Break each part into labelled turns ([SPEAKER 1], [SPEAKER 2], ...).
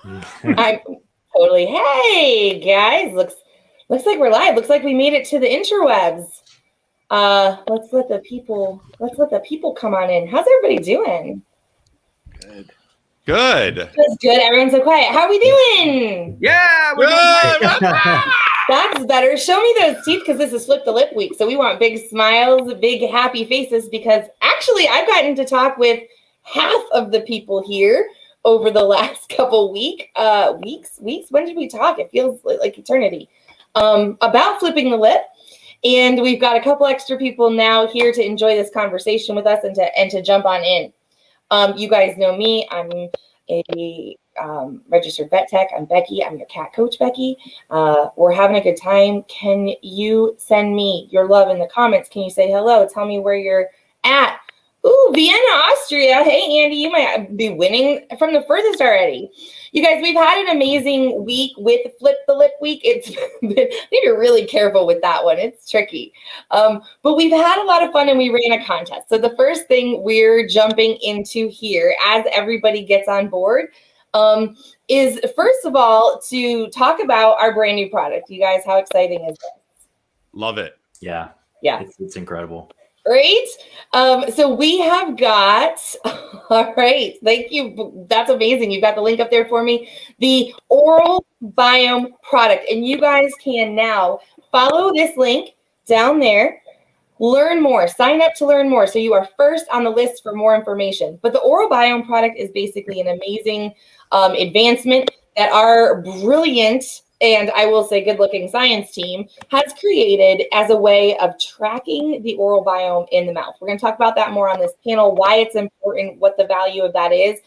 [SPEAKER 1] I'm totally. Hey guys, looks like we're live. Looks like we made it to the interwebs. Let's let the people come on in. How's everybody doing?
[SPEAKER 2] Good.
[SPEAKER 1] That's good. Everyone's so quiet. How are we doing?
[SPEAKER 3] Yeah, we're doing great.
[SPEAKER 1] That's better. Show me those teeth because this is Flip the Lip week. So we want big smiles, big happy faces because actually I've gotten to talk with half of the people here over the last couple weeks. When did we talk? It feels like eternity. About flipping the lip. And we've got a couple extra people now here to enjoy this conversation with us and to jump on in. You guys know me. I'm a registered vet tech. I'm Becky. I'm your cat coach, Becky. We're having a good time. Can you send me your love in the comments? Can you say hello? Tell me where you're at. Ooh, Vienna, Austria. Hey, Andy, you might be winning from the furthest already. You guys, we've had an amazing week with Flip the Lip week. It's need to be really careful with that one. It's tricky. But we've had a lot of fun and we ran a contest. So the first thing we're jumping into here as everybody gets on board is first of all to talk about our brand new product. You guys, how exciting is this?
[SPEAKER 2] Love it.
[SPEAKER 4] Yeah. It's incredible.
[SPEAKER 1] Right. So we have got, all right, thank you. That's amazing. You've got the link up there for me. The oral biome product. And you guys can now follow this link down there, learn more, sign up to learn more. So you are first on the list for more information. But the oral biome product is basically an amazing advancement that our brilliant and I will say good-looking science team has created as a way of tracking the oral biome in the mouth. We're going to talk about that more on this panel, why it's important, what the value of that is.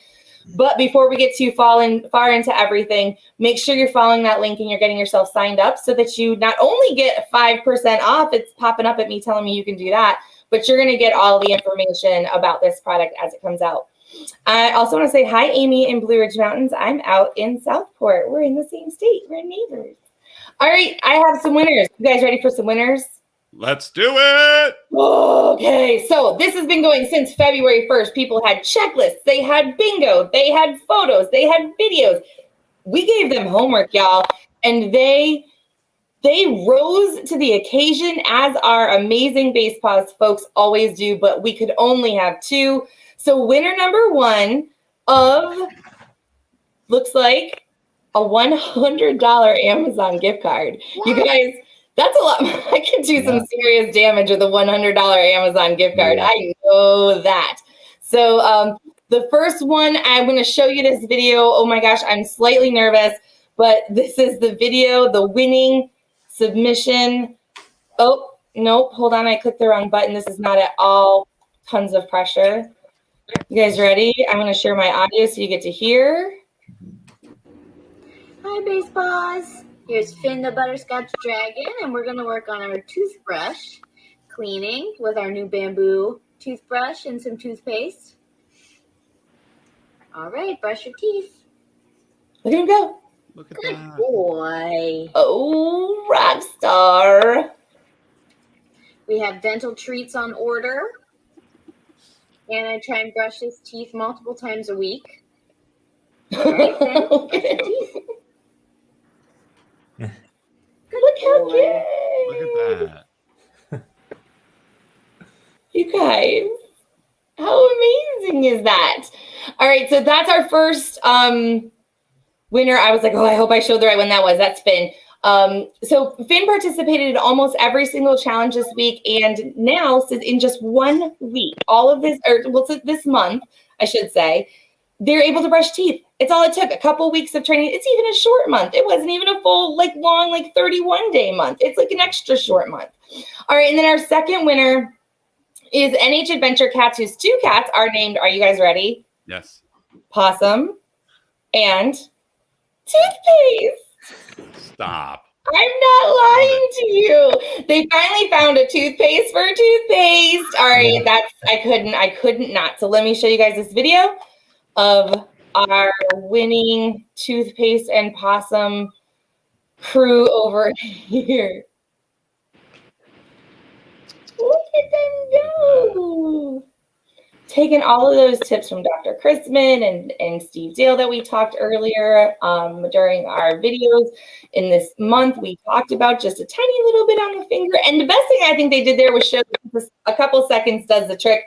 [SPEAKER 1] But before we get too far into everything, make sure you're following that link and you're getting yourself signed up so that you not only get 5% off, it's popping up at me telling me you can do that, but you're going to get all the information about this product as it comes out. I also want to say hi, Amy in Blue Ridge Mountains. I'm out in Southport. We're in the same state. We're neighbors. All right, I have some winners. You guys ready for some winners?
[SPEAKER 2] Let's do it.
[SPEAKER 1] Okay, so this has been going since February 1st. People had checklists. They had bingo. They had photos. They had videos. We gave them homework, y'all, and they rose to the occasion as our amazing Basepaws folks always do, but we could only have two. So winner number one of, looks like a $100 Amazon gift card. What? You guys, that's a lot. I could do some serious damage with a $100 Amazon gift card. Yeah. I know that. So the first one, I'm going to show you this video. Oh my gosh, I'm slightly nervous, but this is the video, the winning submission. Oh, nope, hold on. I clicked the wrong button. This is not at all tons of pressure. You guys ready? I'm going to share my audio so you get to hear.
[SPEAKER 5] Hi, Basepaws. Here's Finn the Butterscotch Dragon, and we're going to work on our toothbrush cleaning with our new bamboo toothbrush and some toothpaste. All right, brush your teeth.
[SPEAKER 1] Look at him go.
[SPEAKER 2] Look at
[SPEAKER 5] Good
[SPEAKER 2] that.
[SPEAKER 5] boy.
[SPEAKER 1] Oh, rock star.
[SPEAKER 5] We have dental treats on order. And I try and brush his teeth multiple times a week. All right, then, brush your teeth.
[SPEAKER 1] Look how good.
[SPEAKER 2] Look at that.
[SPEAKER 1] You guys, how amazing is that? All right, so that's our first winner. I was like, oh, I hope I showed the right one. That was. That's Finn. So Finn participated in almost every single challenge this week, and now, since in just 1 week, all of this, or well, this month, I should say, they're able to brush teeth. It's all it took, a couple weeks of training. It's even a short month. It wasn't even a full, long, 31-day month. It's like an extra short month. All right, and then our second winner is NH Adventure Cats, whose two cats are named, are you guys ready?
[SPEAKER 2] Yes.
[SPEAKER 1] Possum and Toothpaste.
[SPEAKER 2] Stop.
[SPEAKER 1] I'm not lying to you. They finally found a toothpaste for toothpaste. All right, I couldn't not. So let me show you guys this video of our winning toothpaste and possum crew over here. Look at them go. taken all of those tips from Dr. Chrisman and Steve Dale that we talked earlier during our videos. In this month, we talked about just a tiny little bit on the finger. And the best thing I think they did there was show a couple seconds does the trick,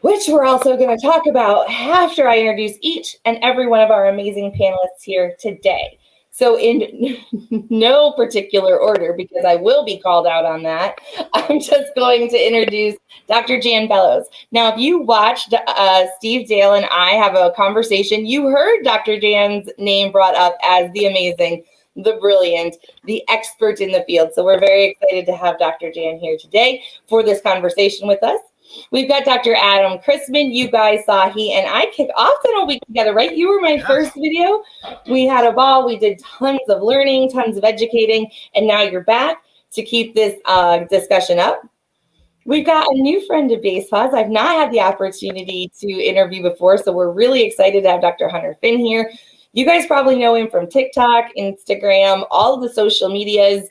[SPEAKER 1] which we're also going to talk about after I introduce each and every one of our amazing panelists here today. So in no particular order, because I will be called out on that, I'm just going to introduce Dr. Jan Bellows. Now, if you watched Steve Dale and I have a conversation, you heard Dr. Jan's name brought up as the amazing, the brilliant, the expert in the field. So we're very excited to have Dr. Jan here today for this conversation with us. We've got Dr. Adam Chrisman. You guys saw he and I kick off Dental Week together, right? You were my first video. We had a ball. We did tons of learning, tons of educating, and now you're back to keep this discussion up. We've got a new friend of Basepaws. I've not had the opportunity to interview before, so we're really excited to have Dr. Hunter Finn here. You guys probably know him from TikTok, Instagram, all of the social medias.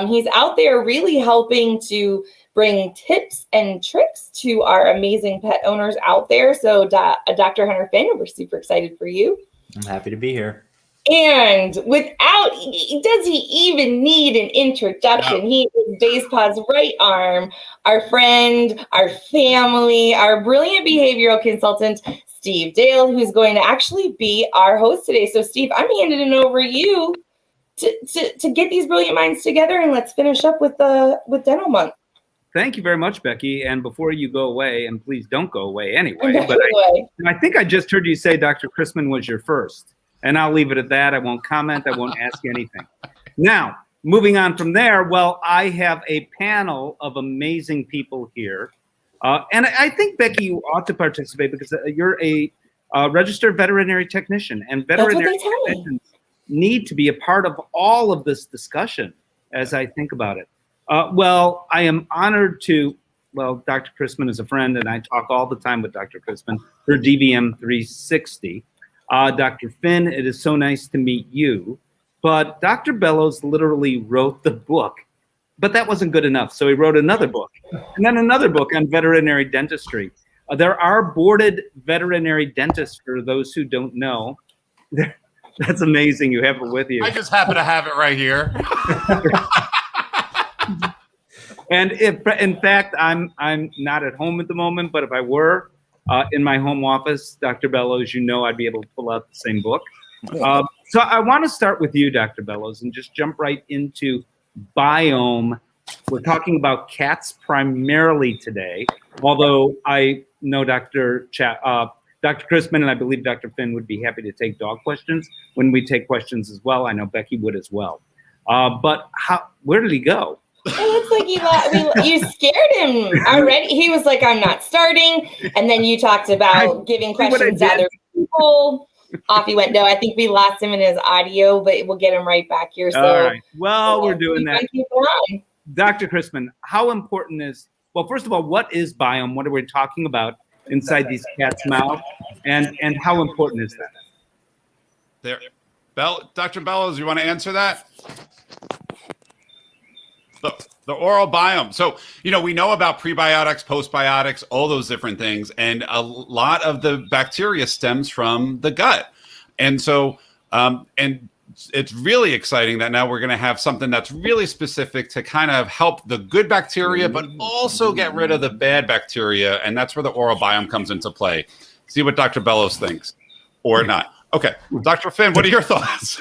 [SPEAKER 1] He's out there really helping to bring tips and tricks to our amazing pet owners out there. So Dr. Hunter Finn, we're super excited for you.
[SPEAKER 4] I'm happy to be here.
[SPEAKER 1] And does he even need an introduction? No. He is Basepaws' right arm, our friend, our family, our brilliant behavioral consultant, Steve Dale, who's going to actually be our host today. So Steve, I'm handing it over to you to get these brilliant minds together, and let's finish up with Dental Month.
[SPEAKER 3] Thank you very much, Becky. And before you go away, and please don't go away anyway,
[SPEAKER 1] but
[SPEAKER 3] I think I just heard you say Dr. Chrisman was your first, and I'll leave it at that. I won't comment. I won't ask anything. Now, moving on from there, well, I have a panel of amazing people here. And I think, Becky, you ought to participate because you're a registered veterinary technician, and veterinary technicians need to be a part of all of this discussion as I think about it. Well, I am honored to, Dr. Chrisman is a friend, and I talk all the time with Dr. Chrisman for DVM 360. Dr. Finn, it is so nice to meet you. But Dr. Bellows literally wrote the book, but that wasn't good enough. So he wrote another book, and then another book on veterinary dentistry. There are boarded veterinary dentists, for those who don't know. That's amazing. You have it with you.
[SPEAKER 2] I just happen to have it right here.
[SPEAKER 3] And if, in fact, I'm not at home at the moment, but if I were in my home office, Dr. Bellows, you know I'd be able to pull out the same book. So I want to start with you, Dr. Bellows, and just jump right into biome. We're talking about cats primarily today, although I know Dr. Chrisman and I believe Dr. Finn would be happy to take dog questions when we take questions as well. I know Becky would as well. But where did he go?
[SPEAKER 1] It looks like you scared him already. He was like, I'm not starting. And then you talked about giving questions to other people. Off he went. No, I think we lost him in his audio, but we'll get him right back here. So,
[SPEAKER 3] all right. Well, we're doing that. Dr. Chrisman, how important is, well, first of all, what is biome? What are we talking about inside these cats' mouth? And how important is that?
[SPEAKER 2] Dr. Bellows, you want to answer that? The oral biome. So, we know about prebiotics, postbiotics, all those different things. And a lot of the bacteria stems from the gut. And so, and it's really exciting that now we're going to have something that's really specific to kind of help the good bacteria, but also get rid of the bad bacteria. And that's where the oral biome comes into play. See what Dr. Bellows thinks or not. Okay. Dr. Finn, what are your thoughts?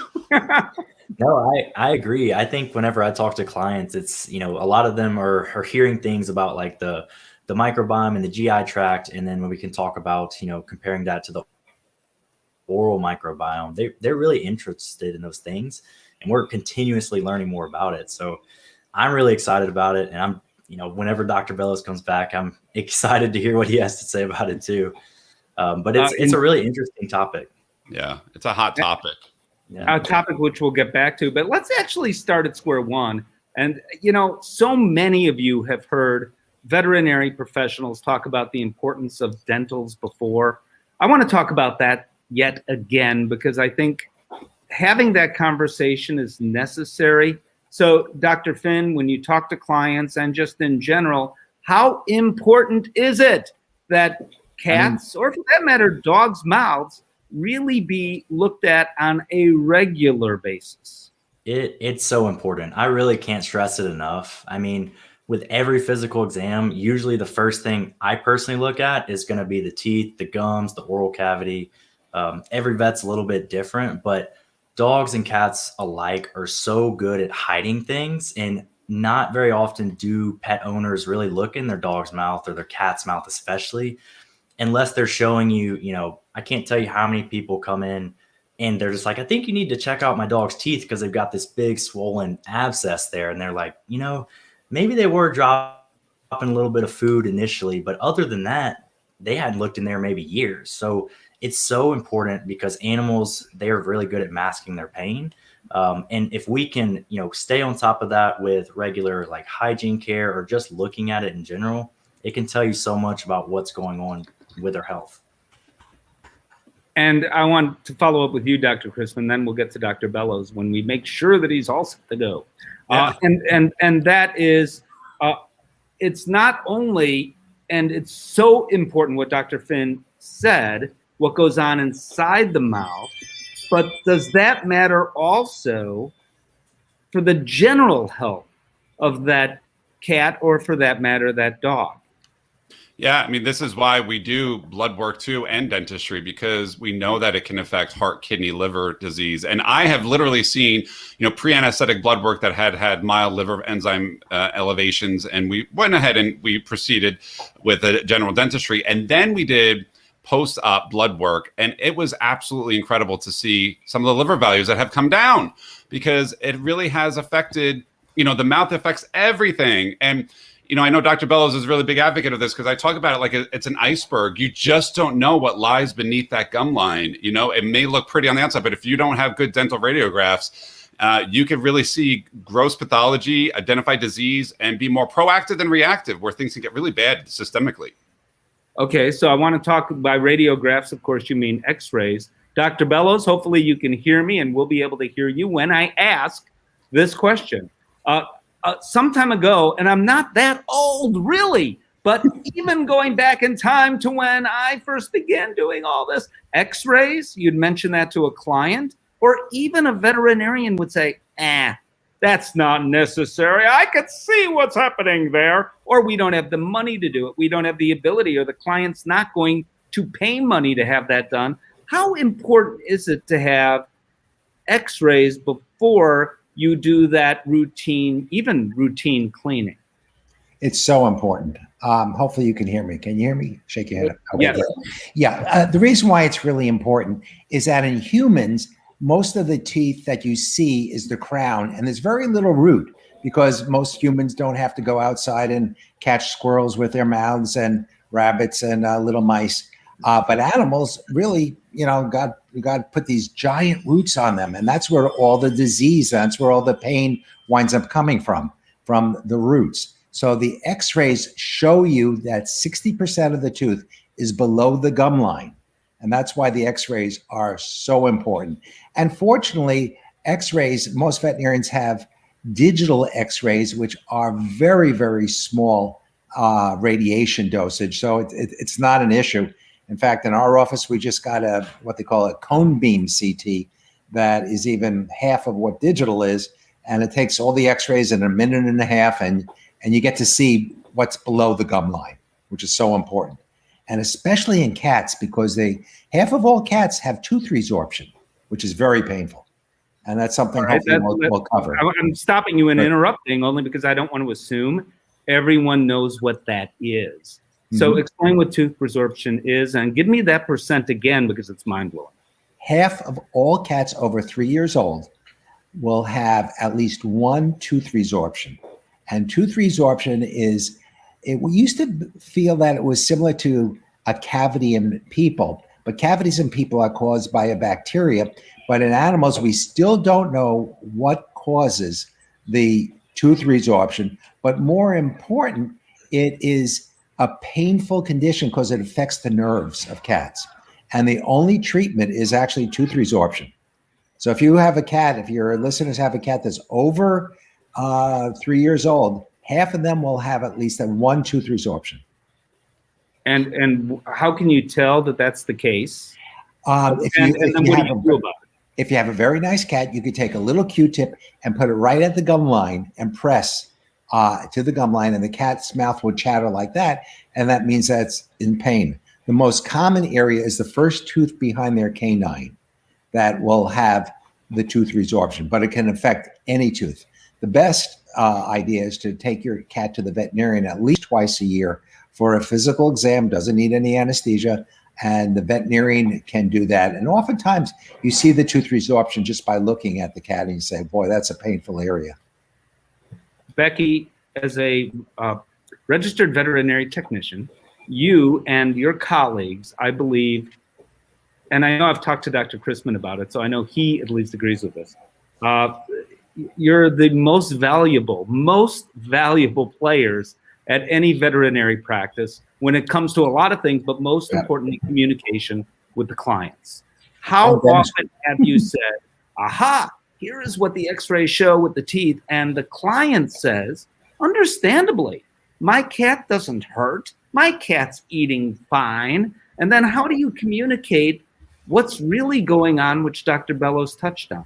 [SPEAKER 4] No, I agree. I think whenever I talk to clients, it's, a lot of them are hearing things about like the microbiome and the GI tract. And then when we can talk about, comparing that to the oral microbiome, they're really interested in those things. And we're continuously learning more about it. So I'm really excited about it. And I'm, whenever Dr. Bellows comes back, I'm excited to hear what he has to say about it too. But it's a really interesting topic.
[SPEAKER 2] Yeah, it's a hot topic.
[SPEAKER 3] Yeah. A topic which we'll get back to, but let's actually start at square one. And, so many of you have heard veterinary professionals talk about the importance of dentals before. I want to talk about that yet again, because I think having that conversation is necessary. So, Dr. Finn, when you talk to clients and just in general, how important is it that cats, or for that matter, dogs' mouths really be looked at on a regular basis?
[SPEAKER 4] It's so important. I really can't stress it enough. I mean, with every physical exam, usually the first thing I personally look at is going to be the teeth, the gums, the oral cavity. Every vet's a little bit different, but dogs and cats alike are so good at hiding things, and not very often do pet owners really look in their dog's mouth or their cat's mouth, especially unless they're showing you, I can't tell you how many people come in and they're just like, I think you need to check out my dog's teeth because they've got this big swollen abscess there. And they're like, maybe they were dropping a little bit of food initially, but other than that, they hadn't looked in there maybe years. So it's so important because animals, they are really good at masking their pain. And if we can, stay on top of that with regular like hygiene care or just looking at it in general, it can tell you so much about what's going on with their health.
[SPEAKER 3] And I want to follow up with you, Dr. Chrisman, then we'll get to Dr. Bellows when we make sure that he's all set to go.
[SPEAKER 2] Yeah.
[SPEAKER 3] And that is, it's not only, and it's so important what Dr. Finn said, what goes on inside the mouth, but does that matter also for the general health of that cat, or for that matter, that dog?
[SPEAKER 2] Yeah, I mean, this is why we do blood work too and dentistry, because we know that it can affect heart, kidney, liver disease. And I have literally seen, pre-anesthetic blood work that had mild liver enzyme elevations, and we went ahead and we proceeded with a general dentistry, and then we did post-op blood work, and it was absolutely incredible to see some of the liver values that have come down, because it really has affected, the mouth affects everything. And I know Dr. Bellows is a really big advocate of this, because I talk about it like it's an iceberg. You just don't know what lies beneath that gum line. It may look pretty on the outside, but if you don't have good dental radiographs, you can really see gross pathology, identify disease, and be more proactive than reactive, where things can get really bad systemically.
[SPEAKER 3] Okay, so I want to talk by radiographs. Of course, you mean x-rays. Dr. Bellows, hopefully you can hear me, and we'll be able to hear you when I ask this question. Some time ago, and I'm not that old really, but even going back in time to when I first began doing all this, x-rays, you'd mention that to a client, or even a veterinarian would say, that's not necessary. I could see what's happening there. Or we don't have the money to do it. We don't have the ability, or the client's not going to pay money to have that done. How important is it to have x-rays before you do that routine, even routine cleaning?
[SPEAKER 6] It's so important. Hopefully you can hear me. Can you hear me? Shake your head. Okay,
[SPEAKER 3] yes.
[SPEAKER 6] Good. Yeah. The reason why it's really important is that in humans, most of the teeth that you see is the crown, and there's very little root, because most humans don't have to go outside and catch squirrels with their mouths and rabbits and little mice. But animals really, God put these giant roots on them, and that's where all the disease, that's where all the pain winds up coming from the roots. So the x-rays show you that 60% of the tooth is below the gum line. And that's why the x-rays are so important. And fortunately, x-rays, most veterinarians have digital x-rays, which are very, very small radiation dosage. So it's not an issue. In fact, in our office, we just got what they call a cone beam CT that is even half of what digital is. And it takes all the x-rays in a minute and a half, and you get to see what's below the gum line, which is so important. And especially in cats, because half of all cats have tooth resorption, which is very painful. And that's something hopefully we'll cover.
[SPEAKER 3] I'm stopping you and interrupting only because I don't want to assume everyone knows what that is. So explain what tooth resorption is, and give me that percent again, because it's mind-blowing.
[SPEAKER 6] Half of all cats over 3 years old will have at least one tooth resorption. And tooth resorption we used to feel that it was similar to a cavity in people, but cavities in people are caused by a bacteria. But in animals, we still don't know what causes the tooth resorption. But more important, it is a painful condition because it affects the nerves of cats. And the only treatment is actually tooth resorption. So if you have a cat, if your listeners have a cat that's over 3 years old, half of them will have at least one tooth resorption.
[SPEAKER 3] And how can you tell that that's the case?
[SPEAKER 6] If
[SPEAKER 3] And
[SPEAKER 6] you,
[SPEAKER 3] then what do you do about it?
[SPEAKER 6] if you have a very nice cat, you could take a little Q-tip and put it right at the gum line and press to the gum line, and the cat's mouth would chatter like that, and that means that's in pain. The most common area is the first tooth behind their canine that will have the tooth resorption, but it can affect any tooth. The best idea is to take your cat to the veterinarian at least twice a year for a physical exam. Doesn't need any anesthesia, and the veterinarian can do that. And oftentimes you see the tooth resorption just by looking at the cat and you say, boy, that's a painful area.
[SPEAKER 3] Beckie, as a registered veterinary technician, you and your colleagues, I believe, and I know I've talked to Dr. Chrisman about it, so I know he at least agrees with this. You're the most valuable players at any veterinary practice when it comes to a lot of things, but most importantly, communication with the clients. How often have you said, aha, here is what the x-rays show with the teeth, and the client says, understandably, my cat doesn't hurt, my cat's eating fine, and then how do you communicate what's really going on, which Dr. Bellows touched on?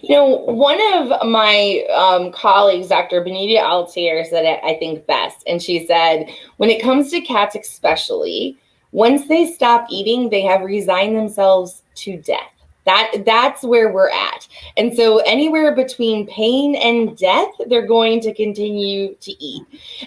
[SPEAKER 1] You know, one of my colleagues, Dr. Benita Altair, said it, I think, best. And she said, when it comes to cats especially, once they stop eating, they have resigned themselves to death. That's where we're at. And so anywhere between pain and death, they're going to continue to eat.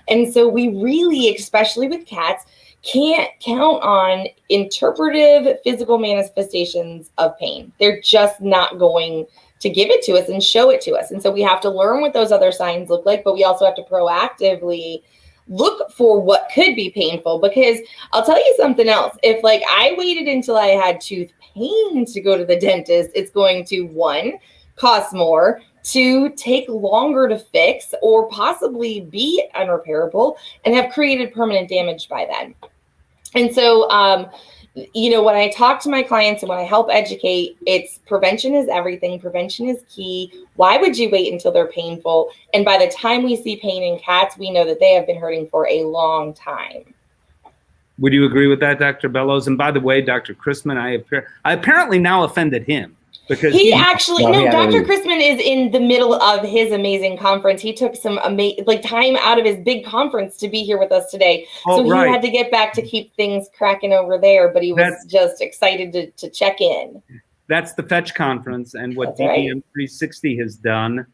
[SPEAKER 1] And so we really, especially with cats, can't count on interpretive physical manifestations of pain. They're just not going to give it to us and show it to us. And so we have to learn what those other signs look like, but we also have to proactively look for what could be painful, because I'll tell you something else. If like I waited until I had tooth pain to go to the dentist, it's going to, 1, cost more, 2, take longer to fix, or possibly be unrepairable and have created permanent damage by then. And so, you know, when I talk to my clients and when I help educate, it's prevention is everything. Prevention is key. Why would you wait until they're painful? And by the time we see pain in cats, we know that they have been hurting for a long time.
[SPEAKER 3] Would you agree with that, Dr. Bellows? And by the way, Dr. Chrisman, I apparently now offended him. Because
[SPEAKER 1] he actually, Dr. Chrisman is in the middle of his amazing conference. He took some time out of his big conference to be here with us today. So he had to get back to keep things cracking over there, but he was just excited to check in.
[SPEAKER 3] That's the Fetch conference, and what DPM 360 has done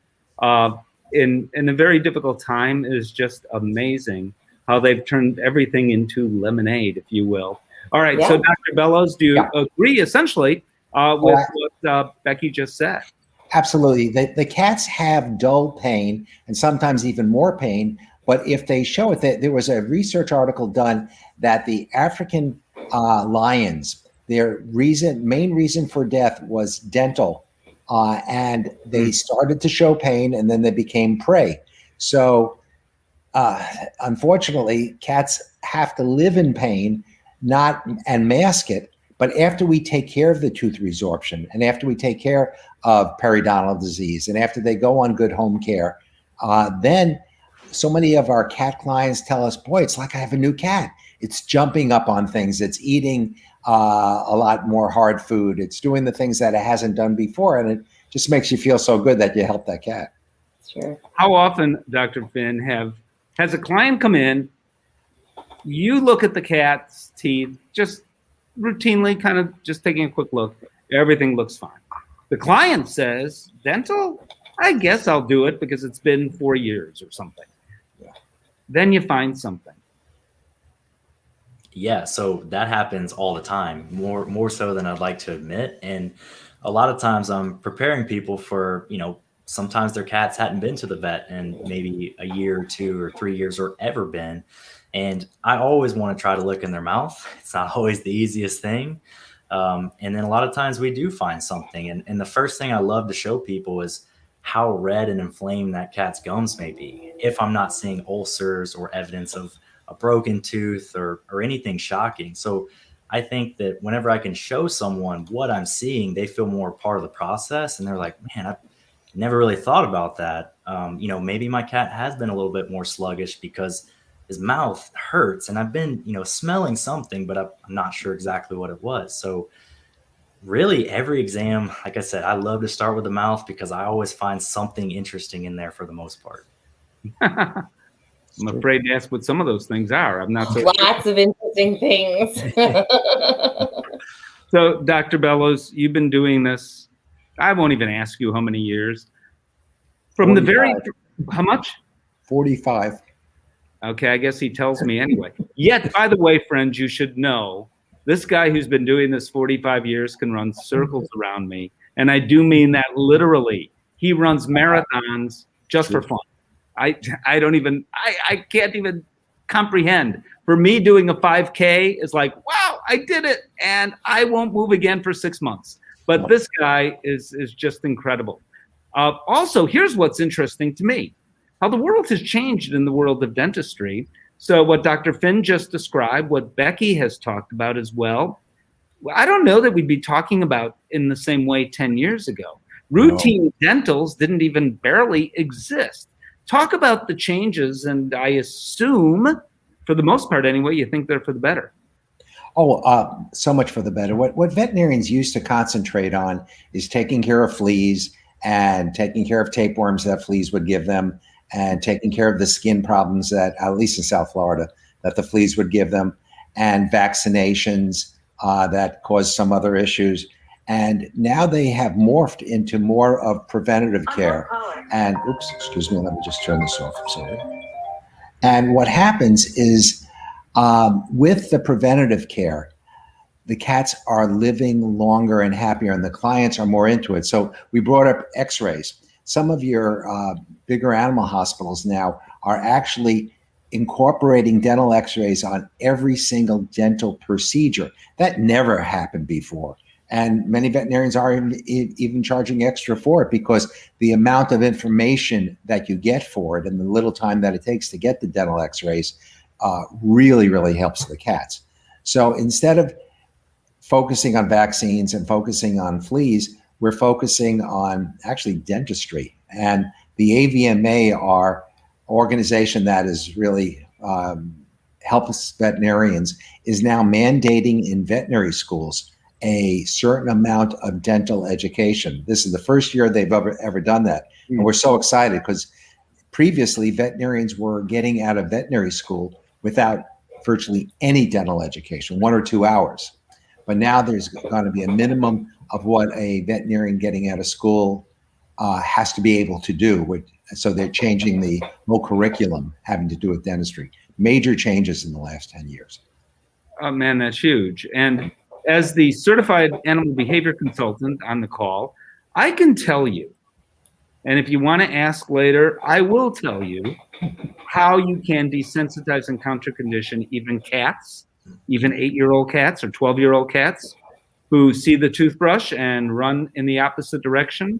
[SPEAKER 3] in a very difficult time is just amazing how they've turned everything into lemonade, if you will. All right, so Dr. Bellows, do you agree essentially with what Beckie just said?
[SPEAKER 6] Absolutely. The cats have dull pain and sometimes even more pain, but if they show it, there was a research article done that the African lions, their main reason for death was dental, and they started to show pain and then they became prey. So unfortunately, cats have to live in pain, and mask it. But after we take care of the tooth resorption, and after we take care of periodontal disease, and after they go on good home care, then so many of our cat clients tell us, boy, it's like I have a new cat. It's jumping up on things. It's eating a lot more hard food. It's doing the things that it hasn't done before. And it just makes you feel so good that you helped that cat.
[SPEAKER 1] Sure.
[SPEAKER 3] How often, Dr. Finn, has a client come in, you look at the cat's teeth, just routinely kind of just taking a quick look, everything looks fine. The client says, dental, I guess I'll do it because it's been 4 years or something. Yeah. Then you find something.
[SPEAKER 4] Yeah, so that happens all the time, more so than I'd like to admit. And a lot of times I'm preparing people for, sometimes their cats hadn't been to the vet in maybe a year or 2 or 3 years or ever been. And I always want to try to look in their mouth. It's not always the easiest thing. And then a lot of times we do find something. And the first thing I love to show people is how red and inflamed that cat's gums may be. If I'm not seeing ulcers or evidence of a broken tooth or anything shocking. So I think that whenever I can show someone what I'm seeing, they feel more part of the process. And they're like, man, I never really thought about that. Maybe my cat has been a little bit more sluggish because his mouth hurts, and I've been, smelling something, but I'm not sure exactly what it was. So really every exam, like I said, I love to start with the mouth because I always find something interesting in there for the most part.
[SPEAKER 3] I'm afraid to ask what some of those things are. I'm not so
[SPEAKER 1] Lots of interesting things.
[SPEAKER 3] So, Dr. Bellows, you've been doing this, I won't even ask you how many years. From
[SPEAKER 6] 45.
[SPEAKER 3] the very, how much?
[SPEAKER 6] 45.
[SPEAKER 3] Okay, I guess he tells me anyway. Yet, by the way, friends, you should know, this guy who's been doing this 45 years can run circles around me. And I do mean that literally. He runs marathons just for fun. I can't even comprehend. For me, doing a 5K is like, wow, I did it, and I won't move again for 6 months. But this guy is just incredible. Also, here's what's interesting to me, how the world has changed in the world of dentistry. So what Dr. Finn just described, what Beckie has talked about as well, I don't know that we'd be talking about in the same way 10 years ago. Routine dentals didn't even barely exist. Talk about the changes, and I assume, for the most part anyway, you think they're for the better.
[SPEAKER 6] So much for the better. What veterinarians used to concentrate on is taking care of fleas and taking care of tapeworms that fleas would give them, and taking care of the skin problems that, at least in South Florida, that the fleas would give them, and vaccinations that caused some other issues. And now they have morphed into more of preventative care. And oops, excuse me, let me just turn this off. I'm sorry. And what happens is with the preventative care, the cats are living longer and happier, and the clients are more into it. So we brought up x-rays. Some of your bigger animal hospitals now are actually incorporating dental x-rays on every single dental procedure. That never happened before. And many veterinarians are even charging extra for it, because the amount of information that you get for it and the little time that it takes to get the dental x-rays really, really helps the cats. So instead of focusing on vaccines and focusing on fleas, we're focusing on actually dentistry. And the AVMA, our organization that is really helps veterinarians, is now mandating in veterinary schools a certain amount of dental education. This is the first year they've ever done that. And we're so excited because previously veterinarians were getting out of veterinary school without virtually any dental education, 1 or 2 hours. But now there's going to be a minimum of what a veterinarian getting out of school has to be able to do. So they're changing the whole curriculum having to do with dentistry. Major changes in the last 10 years.
[SPEAKER 3] Oh man, that's huge. And as the certified animal behavior consultant on the call, I can tell you, and if you want to ask later, I will tell you how you can desensitize and counter condition even cats, even 8-year-old cats or 12-year-old cats who see the toothbrush and run in the opposite direction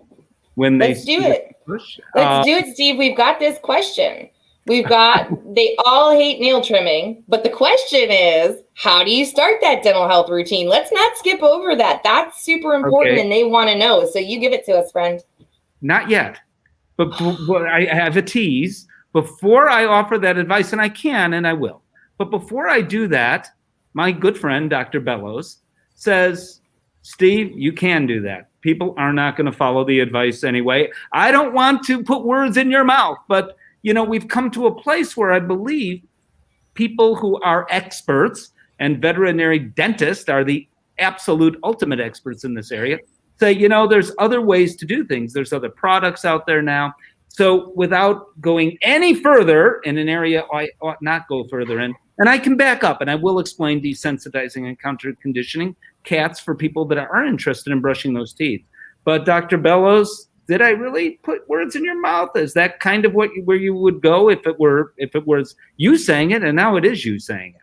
[SPEAKER 3] when they
[SPEAKER 1] Let's do it. Let's do it, Steve. We've got this question. We've got, they all hate nail trimming, but the question is, how do you start that dental health routine? Let's not skip over that. That's super important, and they want to know. So you give it to us, friend.
[SPEAKER 3] Not yet, but I have a tease. Before I offer that advice, and I can and I will, but before I do that, my good friend, Dr. Bellows, says, Steve, you can do that. People are not going to follow the advice anyway. I don't want to put words in your mouth, but we've come to a place where I believe people who are experts, and veterinary dentists are the absolute ultimate experts in this area, say, there's other ways to do things. There's other products out there now. So without going any further in an area I ought not go further in, and I can back up and I will explain desensitizing and counter conditioning cats for people that are interested in brushing those teeth. But Dr. Bellows, did I really put words in your mouth? Is that kind of where you would go if it was you saying it, and now it is you saying it?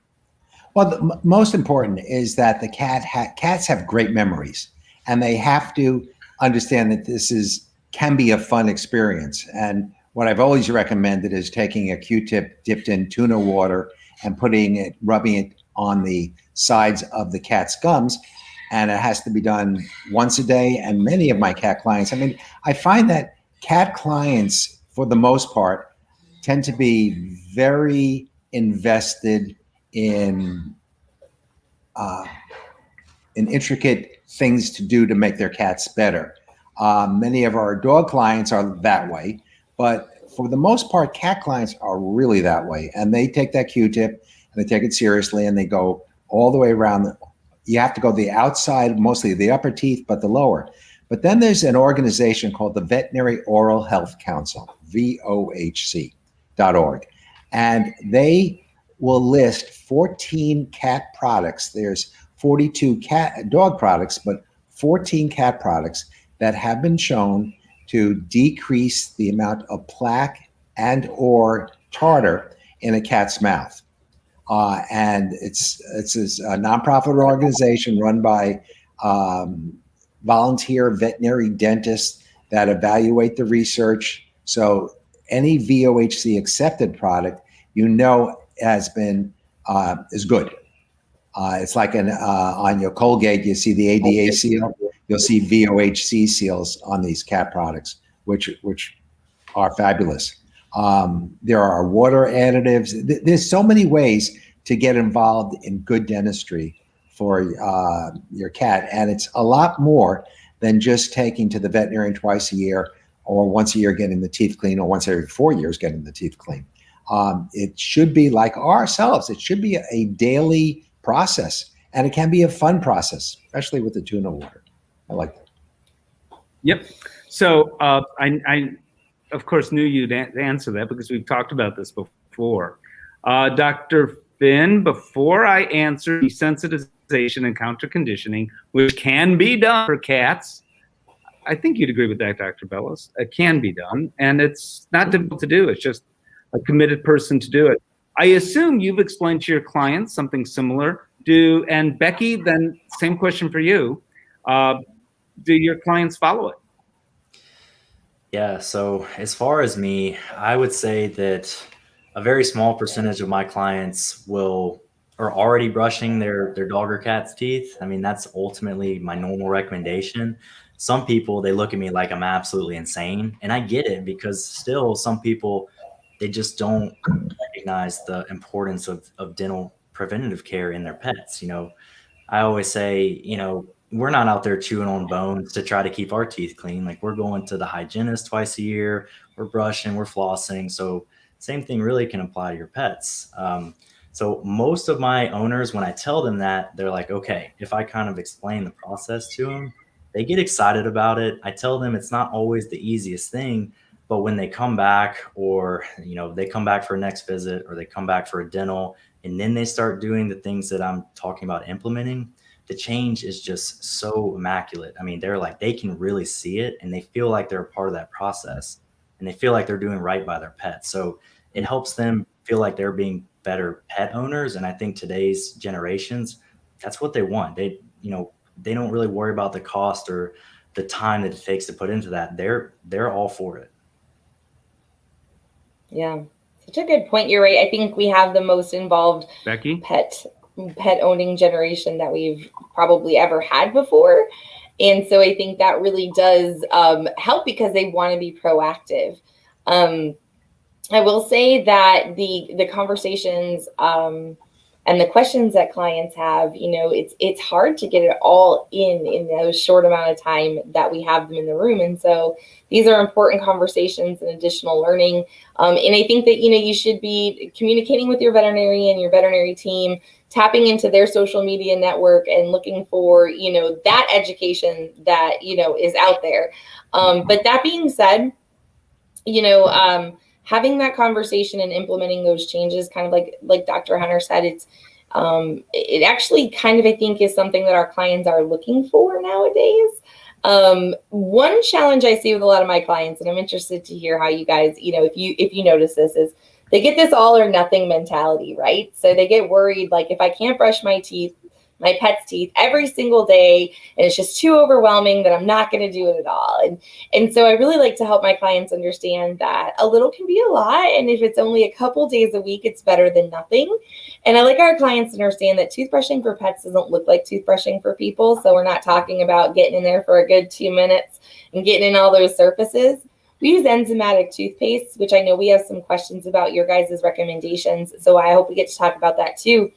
[SPEAKER 6] Well, the most important is that the cats have great memories, and they have to understand that this can be a fun experience. And what I've always recommended is taking a Q-tip dipped in tuna water and rubbing it on the sides of the cat's gums. And it has to be done once a day. And many of my cat clients, I find that cat clients, for the most part, tend to be very invested in intricate things to do to make their cats better. Many of our dog clients are that way, but for the most part, cat clients are really that way. And they take that Q-tip and they take it seriously and they go all the way around. You have to go the outside, mostly the upper teeth, but the lower. But then there's an organization called the Veterinary Oral Health Council, VOHC.org. And they will list 14 cat products. There's 42 dog products, but 14 cat products that have been shown to decrease the amount of plaque and or tartar in a cat's mouth. And it's a nonprofit organization run by volunteer veterinary dentists that evaluate the research. So any VOHC accepted product, has been is good. It's like on your Colgate, you see the ADA seal. You'll see VOHC seals on these cat products, which are fabulous. There are water additives. There's so many ways to get involved in good dentistry for your cat, and it's a lot more than just taking to the veterinarian twice a year or once a year getting the teeth clean or once every 4 years getting the teeth clean. It should be like ourselves. It should be a daily process, and it can be a fun process, especially with the tuna water. I like that.
[SPEAKER 3] Yep. So I of course knew you'd answer that because we've talked about this before. Dr. Finn, before I answer desensitization and counter conditioning, which can be done for cats, I think you'd agree with that, Dr. Bellows. It can be done, and it's not difficult to do. It's just a committed person to do it. I assume you've explained to your clients something similar. And Beckie, then same question for you. Do your clients follow it?
[SPEAKER 4] Yeah, so as far as me, I would say that a very small percentage of my clients are already brushing their dog or cat's teeth. I mean, that's ultimately my normal recommendation. Some people, they look at me like I'm absolutely insane, and I get it, because still some people, they just don't recognize the importance of dental preventative care in their pets. I always say, we're not out there chewing on bones to try to keep our teeth clean. Like, we're going to the hygienist twice a year, we're brushing, we're flossing. So same thing really can apply to your pets. So most of my owners, when I tell them that, they're like, okay, if I kind of explain the process to them, they get excited about it. I tell them it's not always the easiest thing, but when they come back, or, they come back for a next visit, or they come back for a dental, and then they start doing the things that I'm talking about implementing, the change is just so immaculate. I mean, they're like, they can really see it, and they feel like they're a part of that process, and they feel like they're doing right by their pet. So it helps them feel like they're being better pet owners. And I think today's generations, that's what they want. They don't really worry about the cost or the time that it takes to put into that. They're all for it.
[SPEAKER 1] Yeah, such a good point. You're right. I think we have the most involved
[SPEAKER 3] Beckie?
[SPEAKER 1] pet owning generation that we've probably ever had before. And so I think that really does help, because they want to be proactive. I will say that the conversations and the questions that clients have, it's hard to get it all in those short amount of time that we have them in the room. And so these are important conversations and additional learning. And I think that, you should be communicating with your veterinarian, your veterinary team, tapping into their social media network and looking for, that education that, is out there. But that being said, having that conversation and implementing those changes, kind of like Dr. Hunter said, it actually kind of, I think, is something that our clients are looking for nowadays. One challenge I see with a lot of my clients, and I'm interested to hear how you guys, if you notice this, is they get this all or nothing mentality, right? So they get worried, like, if I can't brush my pet's teeth every single day, and it's just too overwhelming, that I'm not going to do it at all. And so I really like to help my clients understand that a little can be a lot. And if it's only a couple days a week, it's better than nothing. And I like our clients to understand that toothbrushing for pets doesn't look like toothbrushing for people. So we're not talking about getting in there for a good 2 minutes and getting in all those surfaces. We use enzymatic toothpaste, which I know we have some questions about your guys' recommendations. So I hope we get to talk about that too.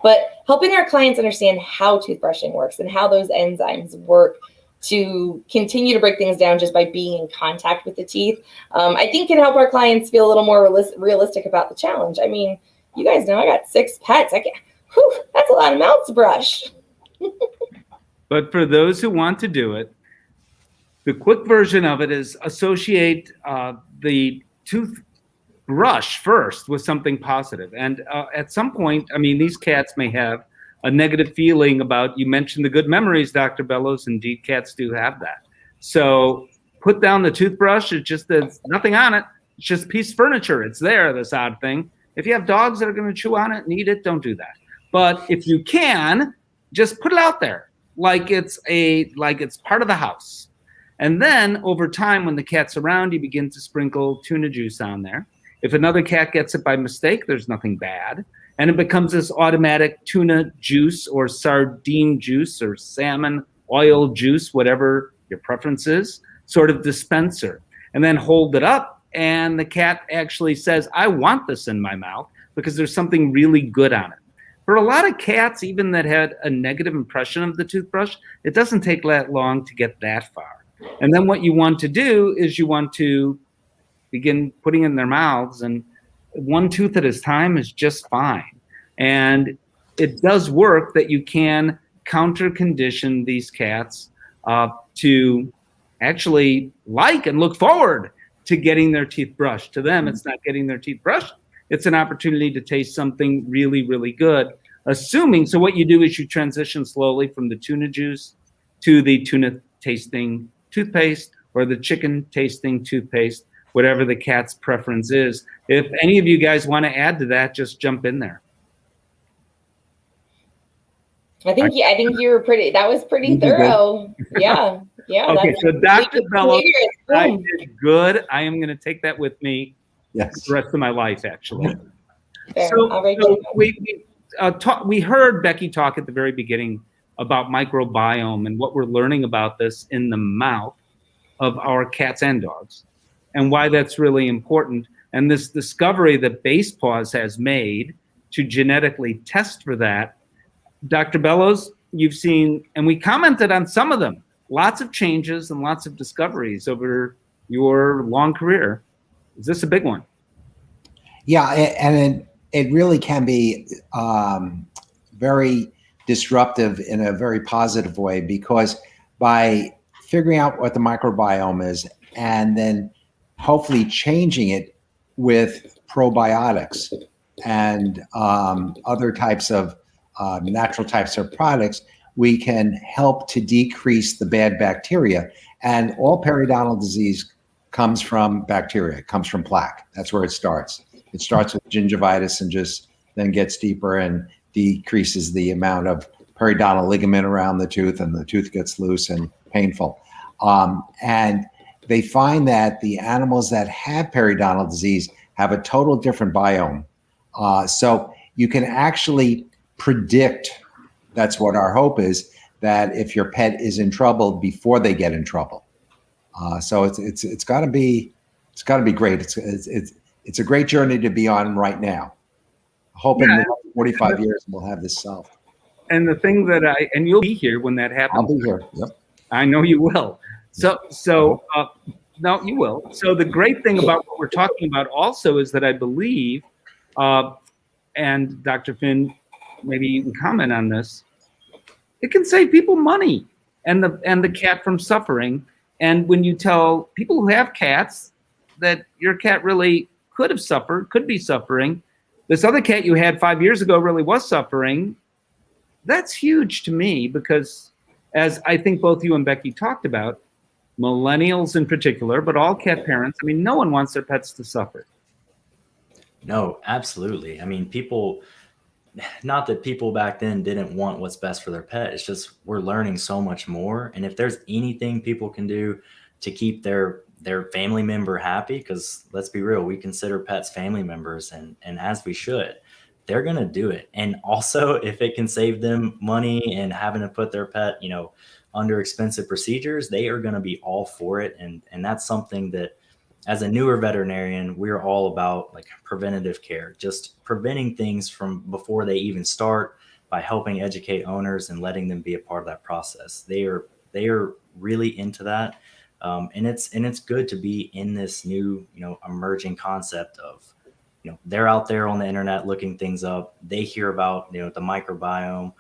[SPEAKER 1] But helping our clients understand how toothbrushing works and how those enzymes work to continue to break things down just by being in contact with the teeth, I think can help our clients feel a little more realistic about the challenge. I mean, you guys know I got 6 pets. That's a lot of mouths to brush.
[SPEAKER 3] But for those who want to do it, the quick version of it is associate the toothbrush first with something positive. And at some point, I mean, these cats may have a negative feeling about, you mentioned the good memories, Dr. Bellows. Indeed, cats do have that. So put down the toothbrush. There's nothing on it. It's just a piece of furniture. It's there, this odd thing. If you have dogs that are going to chew on it and eat it, don't do that. But if you can, just put it out there like it's part of the house. And then over time, when the cat's around, you begin to sprinkle tuna juice on there. If another cat gets it by mistake, there's nothing bad. And it becomes this automatic tuna juice or sardine juice or salmon oil juice, whatever your preference is, sort of dispenser. And then hold it up, and the cat actually says, I want this in my mouth because there's something really good on it. For a lot of cats, even that had a negative impression of the toothbrush, it doesn't take that long to get that far. And then what you want to do is you want to begin putting in their mouths, and one tooth at a time is just fine. And it does work that you can counter condition these cats to actually like and look forward to getting their teeth brushed. To them, it's not getting their teeth brushed. It's an opportunity to taste something really, really good. So what you do is you transition slowly from the tuna juice to the tuna tasting toothpaste or the chicken tasting toothpaste, whatever the cat's preference is. If any of you guys want to add to that, just jump in there.
[SPEAKER 1] I think that was pretty thorough. Yeah.
[SPEAKER 3] Okay, so Dr. Bellows, I did good. I am going to take that with me the rest of my life, actually. We heard Beckie talk at the very beginning about microbiome and what we're learning about this in the mouth of our cats and dogs and why that's really important. And this discovery that Basepaws has made to genetically test for that. Dr. Bellows, you've seen, and we commented on some of them, lots of changes and lots of discoveries over your long career. Is this a big one?
[SPEAKER 6] Yeah, and it really can be very disruptive in a very positive way, because by figuring out what the microbiome is and then hopefully changing it with probiotics and other types of natural types of products, we can help to decrease the bad bacteria. And all periodontal disease comes from bacteria, it comes from plaque. That's where it starts. It starts with gingivitis and just then gets deeper and decreases the amount of periodontal ligament around the tooth, and the tooth gets loose and painful. And they find that the animals that have periodontal disease have a total different biome. So you can actually predict, that's what our hope is, that if your pet is in trouble before they get in trouble. So it's got to be great. It's a great journey to be on right now. Hoping in 45 years we'll have this solved.
[SPEAKER 3] And the thing that and you'll be here when that happens.
[SPEAKER 6] I'll be here. Yep.
[SPEAKER 3] I know you will. No, you will. So the great thing about what we're talking about also is that I believe, and Dr. Finn, maybe you can comment on this, it can save people money and the cat from suffering. And when you tell people who have cats that your cat really could be suffering, this other cat you had 5 years ago really was suffering, that's huge to me, because as I think both you and Beckie talked about, millennials in particular, but all cat parents, I mean, no one wants their pets to suffer.
[SPEAKER 4] No, absolutely. I mean, not that people back then didn't want what's best for their pet. It's just we're learning so much more. And if there's anything people can do to keep their family member happy, because let's be real, we consider pets family members, and as we should, they're going to do it. And also, if it can save them money and having to put their pet, under expensive procedures, they are going to be all for it. And that's something that as a newer veterinarian, we're all about like preventative care, just preventing things from before they even start by helping educate owners and letting them be a part of that process. They are really into that. And it's good to be in this new, emerging concept of, they're out there on the internet looking things up. They hear about, the microbiome,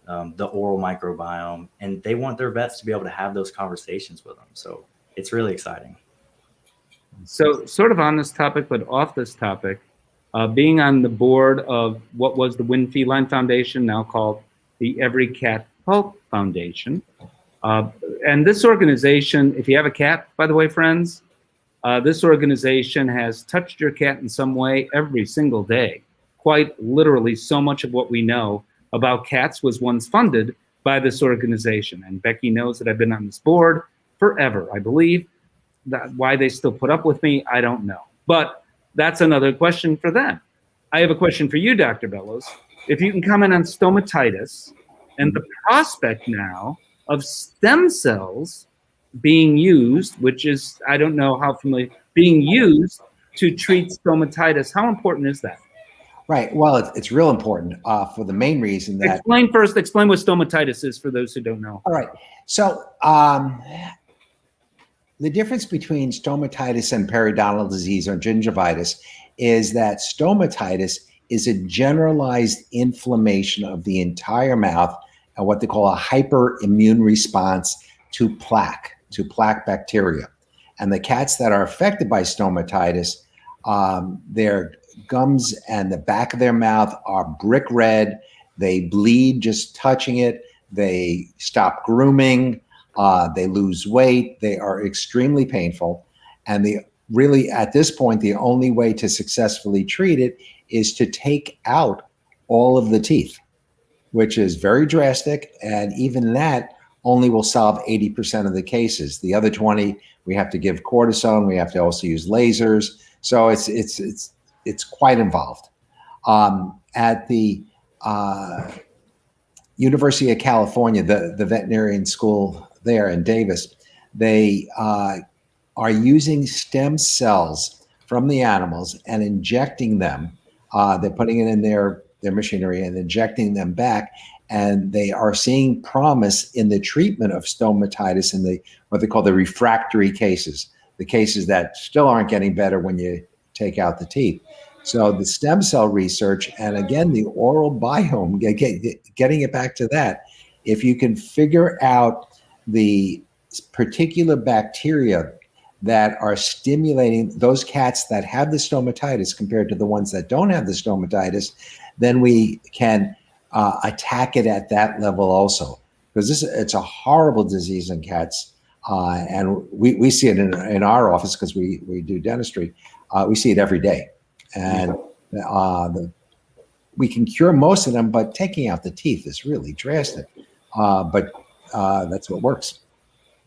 [SPEAKER 4] the oral microbiome, and they want their vets to be able to have those conversations with them. So it's really exciting.
[SPEAKER 3] So sort of on this topic, but off this topic, being on the board of what was the Win Feline Foundation, now called the Every Cat Health Foundation. And this organization, if you have a cat, by the way, friends, this organization has touched your cat in some way every single day. Quite literally, so much of what we know about cats was once funded by this organization. And Beckie knows that I've been on this board forever, I believe. Why they still put up with me, I don't know. But that's another question for them. I have a question for you, Dr. Bellows. If you can comment on stomatitis and the prospect now of stem cells being used, which is, I don't know how familiar, being used to treat stomatitis. How important is that?
[SPEAKER 6] Right. Well, it's real important for the main reason that...
[SPEAKER 3] Explain what stomatitis is for those who don't know.
[SPEAKER 6] All right. So the difference between stomatitis and periodontal disease or gingivitis is that stomatitis is a generalized inflammation of the entire mouth and what they call a hyperimmune response to plaque bacteria. And the cats that are affected by stomatitis, their gums and the back of their mouth are brick red. They bleed just touching it. They stop grooming. They lose weight. They are extremely painful. And really, at this point, the only way to successfully treat it is to take out all of the teeth, which is very drastic. And even that only will solve 80% of the cases. The other 20, we have to give cortisone. We have to also use lasers. So it's quite involved. At the University of California, the veterinarian school there in Davis, they are using stem cells from the animals and injecting them. They're putting it in their machinery and injecting them back. And they are seeing promise in the treatment of stomatitis in what they call the refractory cases, the cases that still aren't getting better when you take out the teeth. So the stem cell research, and again, the oral biome, getting it back to that, if you can figure out the particular bacteria that are stimulating those cats that have the stomatitis compared to the ones that don't have the stomatitis, then we can attack it at that level also. Because it's a horrible disease in cats. And we see it in our office because we do dentistry. We see it every day. And we can cure most of them, but taking out the teeth is really drastic. But that's what works.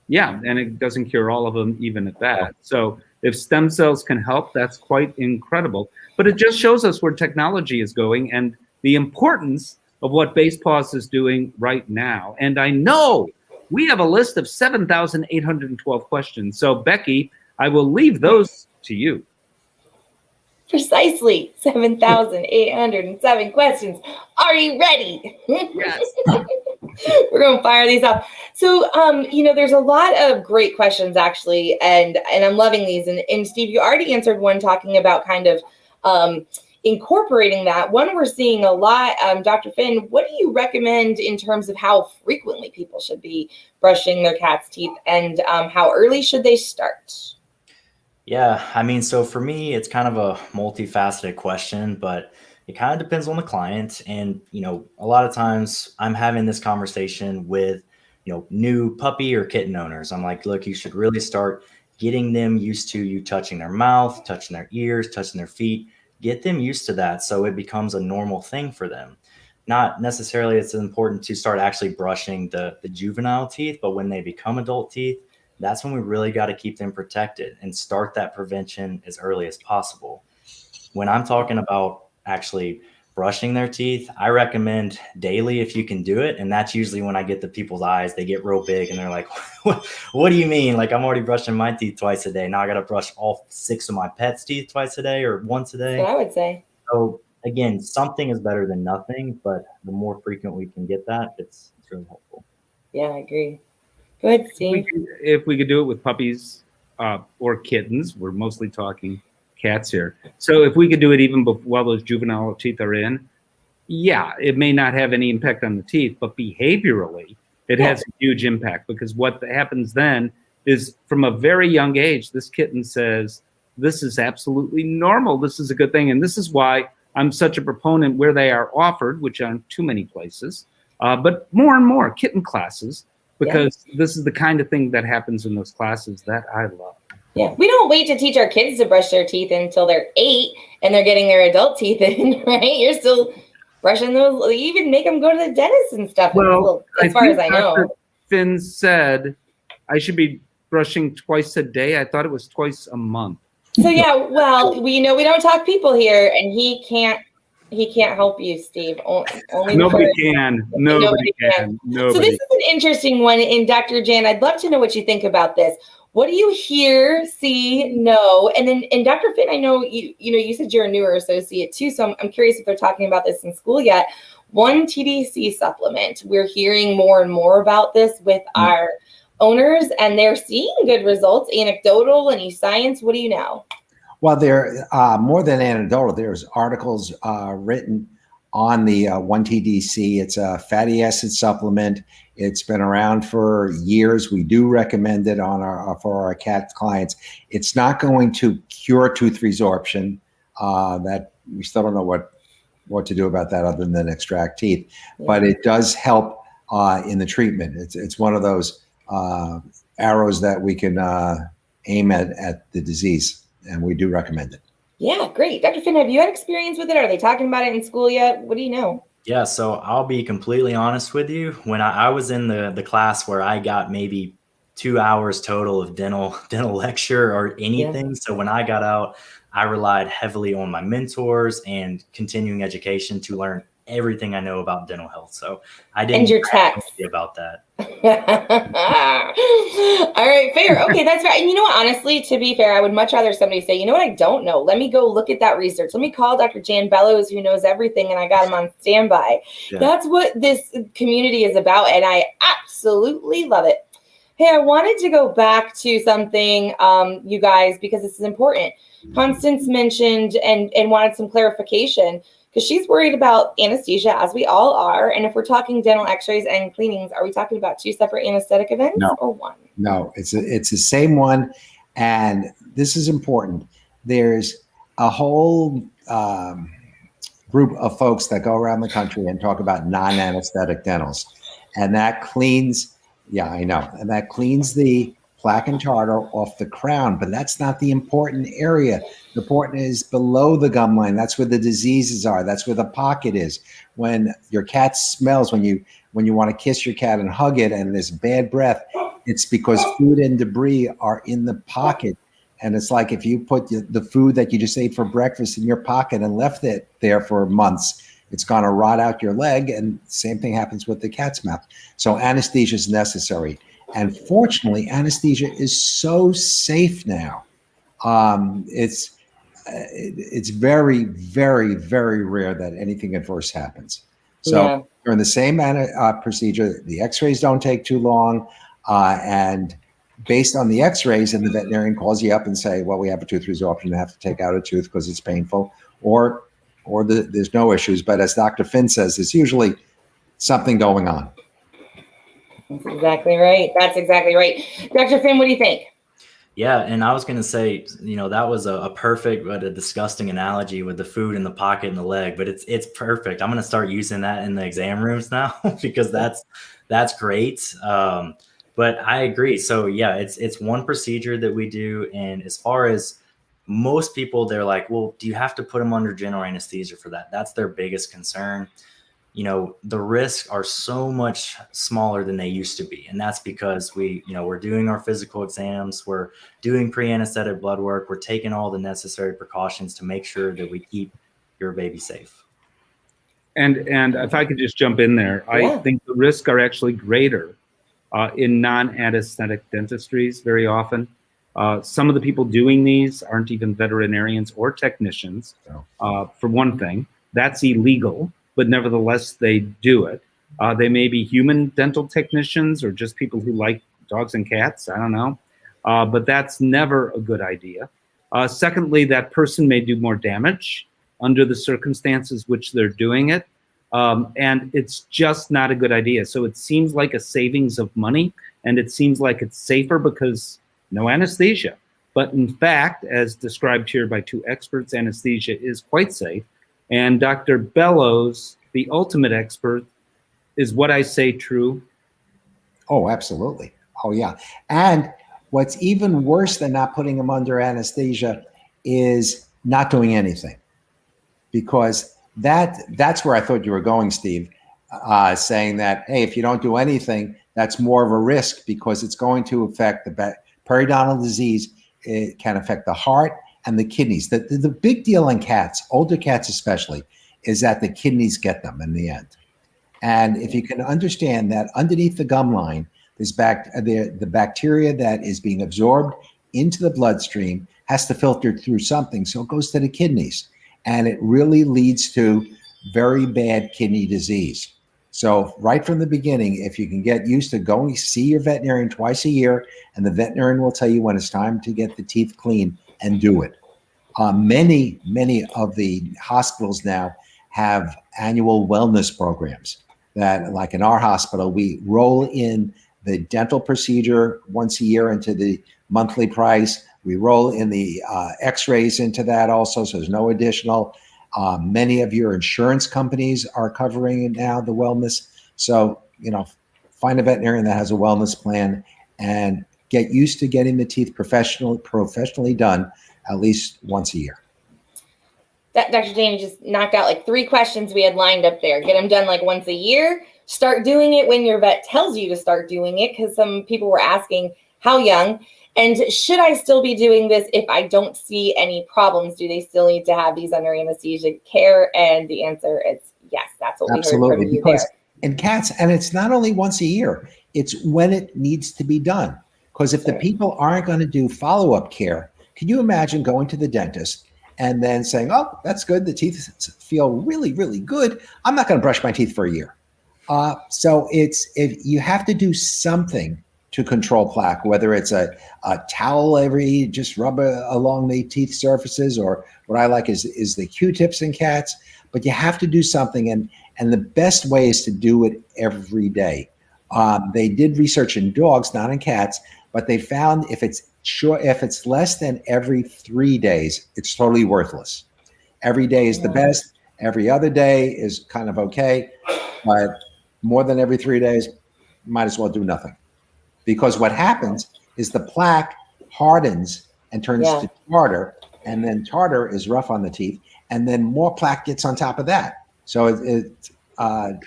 [SPEAKER 3] Yeah, and it doesn't cure all of them even at that. So if stem cells can help, that's quite incredible. But it just shows us where technology is going and the importance of what Basepaws is doing right now. And I know we have a list of 7,812 questions. So Beckie, I will leave those to you.
[SPEAKER 1] Precisely 7,807 questions. Are you ready?
[SPEAKER 3] Yes.
[SPEAKER 1] We're going to fire these off. So, there's a lot of great questions actually, and I'm loving these. And Steve, you already answered one talking about kind of incorporating that. One we're seeing a lot. Dr. Finn, what do you recommend in terms of how frequently people should be brushing their cat's teeth, and how early should they start?
[SPEAKER 4] Yeah, I mean, so for me, it's kind of a multifaceted question, but it kind of depends on the client. And, a lot of times I'm having this conversation with, new puppy or kitten owners. I'm like, look, you should really start getting them used to you touching their mouth, touching their ears, touching their feet. Get them used to that so it becomes a normal thing for them. Not necessarily it's important to start actually brushing the juvenile teeth, but when they become adult teeth, that's when we really got to keep them protected and start that prevention as early as possible. When I'm talking about actually brushing their teeth, I recommend daily if you can do it. And that's usually when I get the people's eyes, they get real big and they're like, what do you mean? Like, I'm already brushing my teeth twice a day. Now I got to brush all 6 of my pets' teeth twice a day or once a day.
[SPEAKER 1] That's what I would say.
[SPEAKER 4] So again, something is better than nothing, but the more frequent we can get that, it's really helpful.
[SPEAKER 1] Yeah, I agree. Go ahead, Steve.
[SPEAKER 3] If we could do it with puppies or kittens, we're mostly talking cats here. So if we could do it even while those juvenile teeth are in, yeah, it may not have any impact on the teeth, but behaviorally, it has a huge impact, because what happens then is from a very young age, this kitten says, this is absolutely normal. This is a good thing. And this is why I'm such a proponent where they are offered, which aren't too many places, but more and more kitten classes, because this is the kind of thing that happens in those classes that I love.
[SPEAKER 1] Yeah, we don't wait to teach our kids to brush their teeth until they're 8 and they're getting their adult teeth in, right? You're still brushing those. You even make them go to the dentist and stuff.
[SPEAKER 3] Well,
[SPEAKER 1] as far as I know.
[SPEAKER 3] Dr. Finn said I should be brushing twice a day. I thought it was twice a month.
[SPEAKER 1] So yeah, well, we don't talk people here, and he can't help you, Steve. Only
[SPEAKER 3] Nobody can. Nobody can.
[SPEAKER 1] So this is an interesting one. And Dr. Jan, I'd love to know what you think about this. What do you hear, see, know? And then, and Dr. Finn, I know you said you're a newer associate too, so I'm curious if they're talking about this in school yet. 1-TDC supplement. We're hearing more and more about this with our owners, and they're seeing good results. Anecdotal, any science? What do you know?
[SPEAKER 6] Well, there more than anecdotal. There's articles written on the 1-TDC. It's a fatty acid supplement. It's been around for years. We do recommend it for our cat clients. It's not going to cure tooth resorption. That we still don't know what to do about that other than extract teeth. Yeah. But it does help in the treatment. It's one of those arrows that we can aim at the disease, and we do recommend it.
[SPEAKER 1] Yeah, great. Dr. Finn, have you had experience with it? Are they talking about it in school yet? What do you know?
[SPEAKER 4] Yeah, so I'll be completely honest with you. When I was in the class where I got maybe 2 hours total of dental lecture or anything. So when I got out, I relied heavily on my mentors and continuing education to learn everything I know about dental health. So I didn't
[SPEAKER 1] and your text
[SPEAKER 4] about that.
[SPEAKER 1] All right, fair. Okay, that's right. And you know what, honestly, to be fair, I would much rather somebody say, you know what, I don't know. Let me go look at that research. Let me call Dr. Jan Bellows, who knows everything, and I got him on standby. Yeah. That's what this community is about, and I absolutely love it. Hey, I wanted to go back to something, you guys, because this is important. Constance mentioned and wanted some clarification, because she's worried about anesthesia, as we all are. And if we're talking dental x-rays and cleanings, are we talking about 2 separate anesthetic events or one?
[SPEAKER 6] No, it's the same one. And this is important. There's a whole group of folks that go around the country and talk about non-anesthetic dentals. And that cleans, I know. And that cleans the plaque and tartar off the crown, but that's not the important area. The important is below the gum line. That's where the diseases are. That's where the pocket is. When your cat smells, when you want to kiss your cat and hug it and there's bad breath, it's because food and debris are in the pocket. And it's like if you put the food that you just ate for breakfast in your pocket and left it there for months, it's going to rot out your leg. And same thing happens with the cat's mouth. So anesthesia is necessary. And fortunately, anesthesia is so safe now. It's very, very, very rare that anything adverse happens. So during the same procedure, the x-rays don't take too long. And based on the x-rays, and the veterinarian calls you up and say, well, we have a tooth resorption, you have to take out a tooth because it's painful, or there's no issues. But as Dr. Finn says, there's usually something going on.
[SPEAKER 1] That's exactly right. That's exactly right. Dr. Finn, what do you think?
[SPEAKER 4] Yeah, and I was going to say, that was a perfect but a disgusting analogy with the food in the pocket and the leg, but it's perfect. I'm going to start using that in the exam rooms now because that's great. But I agree. So yeah, it's one procedure that we do, and as far as most people, they're like, well, do you have to put them under general anesthesia for that? That's their biggest concern. The risks are so much smaller than they used to be. And that's because we're doing our physical exams, we're doing pre-anesthetic blood work, we're taking all the necessary precautions to make sure that we keep your baby safe.
[SPEAKER 3] And if I could just jump in there, I think the risks are actually greater in non-anesthetic dentistries very often. Some of the people doing these aren't even veterinarians or technicians, for one thing. That's illegal, but nevertheless, they do it. They may be human dental technicians or just people who like dogs and cats, I don't know. But that's never a good idea. Secondly, that person may do more damage under the circumstances which they're doing it. And it's just not a good idea. So it seems like a savings of money, and it seems like it's safer because no anesthesia. But in fact, as described here by two experts, anesthesia is quite safe. And Dr. Bellows, the ultimate expert, is what I say true?
[SPEAKER 6] Oh, absolutely. Oh, yeah. And what's even worse than not putting them under anesthesia is not doing anything. Because that's where I thought you were going, Steve, saying that, hey, if you don't do anything, that's more of a risk because it's going to affect the periodontal disease. It can affect the heart and the kidneys. The big deal in cats, older cats especially, is that the kidneys get them in the end. And if you can understand that underneath the gum line, there's the bacteria that is being absorbed into the bloodstream has to filter through something, so it goes to the kidneys. And it really leads to very bad kidney disease. So right from the beginning, if you can get used to going see your veterinarian twice a year, and the veterinarian will tell you when it's time to get the teeth clean, and do it. Many of the hospitals now have annual wellness programs that, like in our hospital, we roll in the dental procedure once a year into the monthly price. We roll in the x-rays into that also, so there's no additional. Many of your insurance companies are covering it now, the wellness. So, find a veterinarian that has a wellness plan and get used to getting the teeth professionally done at least once a year.
[SPEAKER 1] Dr. Jamie just knocked out like 3 questions we had lined up there. Get them done like once a year. Start doing it when your vet tells you to start doing it, because some people were asking how young. And should I still be doing this if I don't see any problems? Do they still need to have these under anesthesia care? And the answer is yes. That's what we heard from you
[SPEAKER 6] because
[SPEAKER 1] there.
[SPEAKER 6] In cats, and it's not only once a year, it's when it needs to be done. Because if the people aren't going to do follow-up care, can you imagine going to the dentist and then saying, oh, that's good, the teeth feel really, really good, I'm not going to brush my teeth for a year. So if you have to do something to control plaque, whether it's a towel just rub along the teeth surfaces, or what I like is the Q-tips in cats, but you have to do something, and the best way is to do it every day. They did research in dogs, not in cats, but they found if it's less than every 3 days, it's totally worthless. Every day is the best. Every other day is kind of okay, but more than every 3 days, might as well do nothing. Because what happens is the plaque hardens and turns to tartar, and then tartar is rough on the teeth, and then more plaque gets on top of that. So it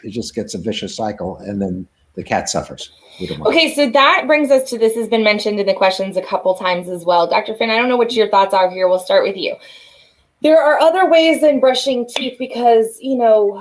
[SPEAKER 6] just gets a vicious cycle, and then the cat suffers.
[SPEAKER 1] Okay, so that brings us to, this has been mentioned in the questions a couple times as well. Dr. Finn, I don't know what your thoughts are here. We'll start with you. There are other ways than brushing teeth because,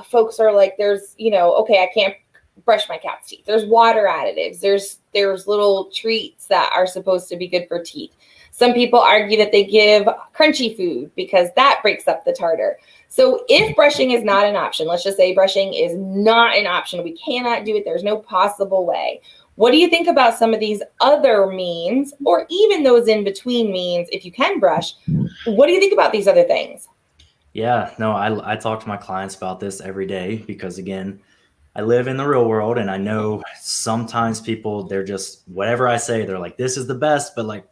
[SPEAKER 1] folks are like, there's, okay, I can't brush my cat's teeth. There's water additives. There's little treats that are supposed to be good for teeth. Some people argue that they give crunchy food because that breaks up the tartar. So if brushing is not an option, let's just say brushing is not an option, we cannot do it, there's no possible way. What do you think about some of these other means, or even those in between means, if you can brush? What do you think about these other things?
[SPEAKER 4] Yeah, no, I talk to my clients about this every day because, again, I live in the real world, and I know sometimes people, they're just, whatever I say, they're like, this is the best, but like,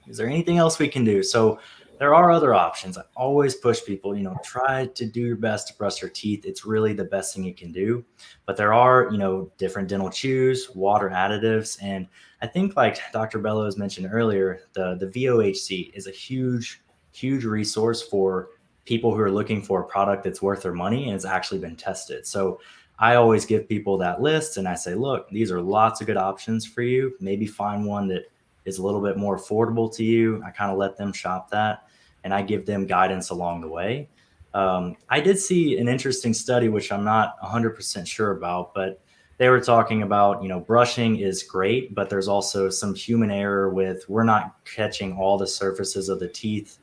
[SPEAKER 4] is there anything else we can do? So there are other options. I always push people, try to do your best to brush your teeth. It's really the best thing you can do. But there are, different dental chews, water additives. And I think, like Dr. Bellows mentioned earlier, the VOHC is a huge, huge resource for people who are looking for a product that's worth their money and it's actually been tested. So I always give people that list and I say, look, these are lots of good options for you. Maybe find one that is a little bit more affordable to you. I kind of let them shop that and I give them guidance along the way. I did see an interesting study, which I'm not 100% sure about, but they were talking about, brushing is great, but there's also some human error with we're not catching all the surfaces of the teeth.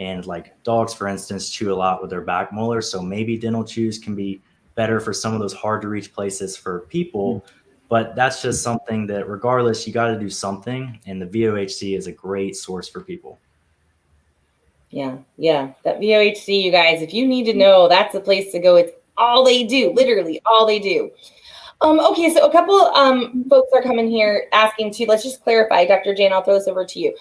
[SPEAKER 4] And like dogs, for instance, chew a lot with their back molars. So maybe dental chews can be better for some of those hard to reach places for people. But that's just something that regardless, you got to do something. And the VOHC is a great source for people.
[SPEAKER 1] Yeah. That VOHC, you guys, if you need to know, that's the place to go. It's all they do, literally all they do. Okay, so a couple folks are coming here asking too. Let's just clarify, Dr. Jane, I'll throw this over to you.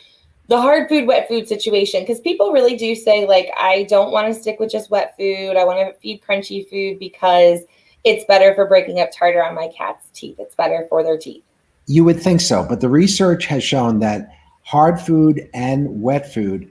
[SPEAKER 1] The hard food, wet food situation, because people really do say, like, I don't want to stick with just wet food. I want to feed crunchy food because it's better for breaking up tartar on my cat's teeth. It's better for their teeth.
[SPEAKER 6] You would think so, but the research has shown that hard food and wet food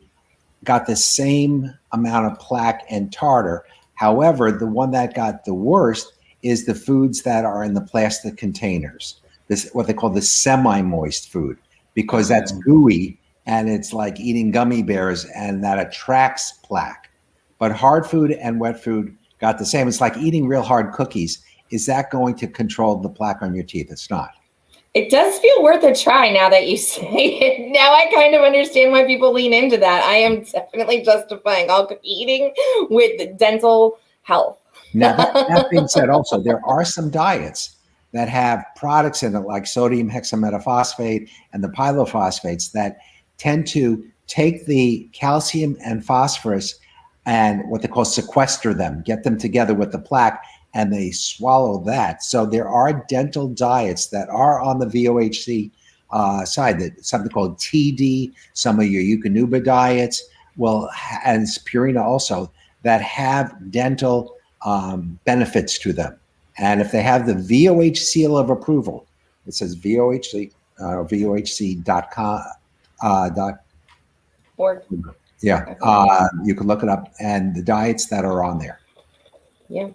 [SPEAKER 6] got the same amount of plaque and tartar. However, the one that got the worst is the foods that are in the plastic containers. This, what they call the semi-moist food, because that's gooey and it's like eating gummy bears, and that attracts plaque. But hard food and wet food got the same. It's like eating real hard cookies. Is that going to control the plaque on your teeth? It's not.
[SPEAKER 1] It does feel worth a try now that you say it. Now I kind of understand why people lean into that. I am definitely justifying all eating with dental health.
[SPEAKER 6] Now, that being said, also, there are some diets that have products in it like sodium hexametaphosphate and the pyrophosphates that tend to take the calcium and phosphorus and what they call sequester them, get them together with the plaque, and they swallow that. So there are dental diets that are on the VOHC side, that something called TD, some of your Eukanuba diets, and Purina also, that have dental benefits to them. And if they have the VOH seal of approval, it says VOHC, VOHC.com.
[SPEAKER 1] Org.
[SPEAKER 6] Yeah, you can look it up, and the diets that are on there.
[SPEAKER 1] Yeah.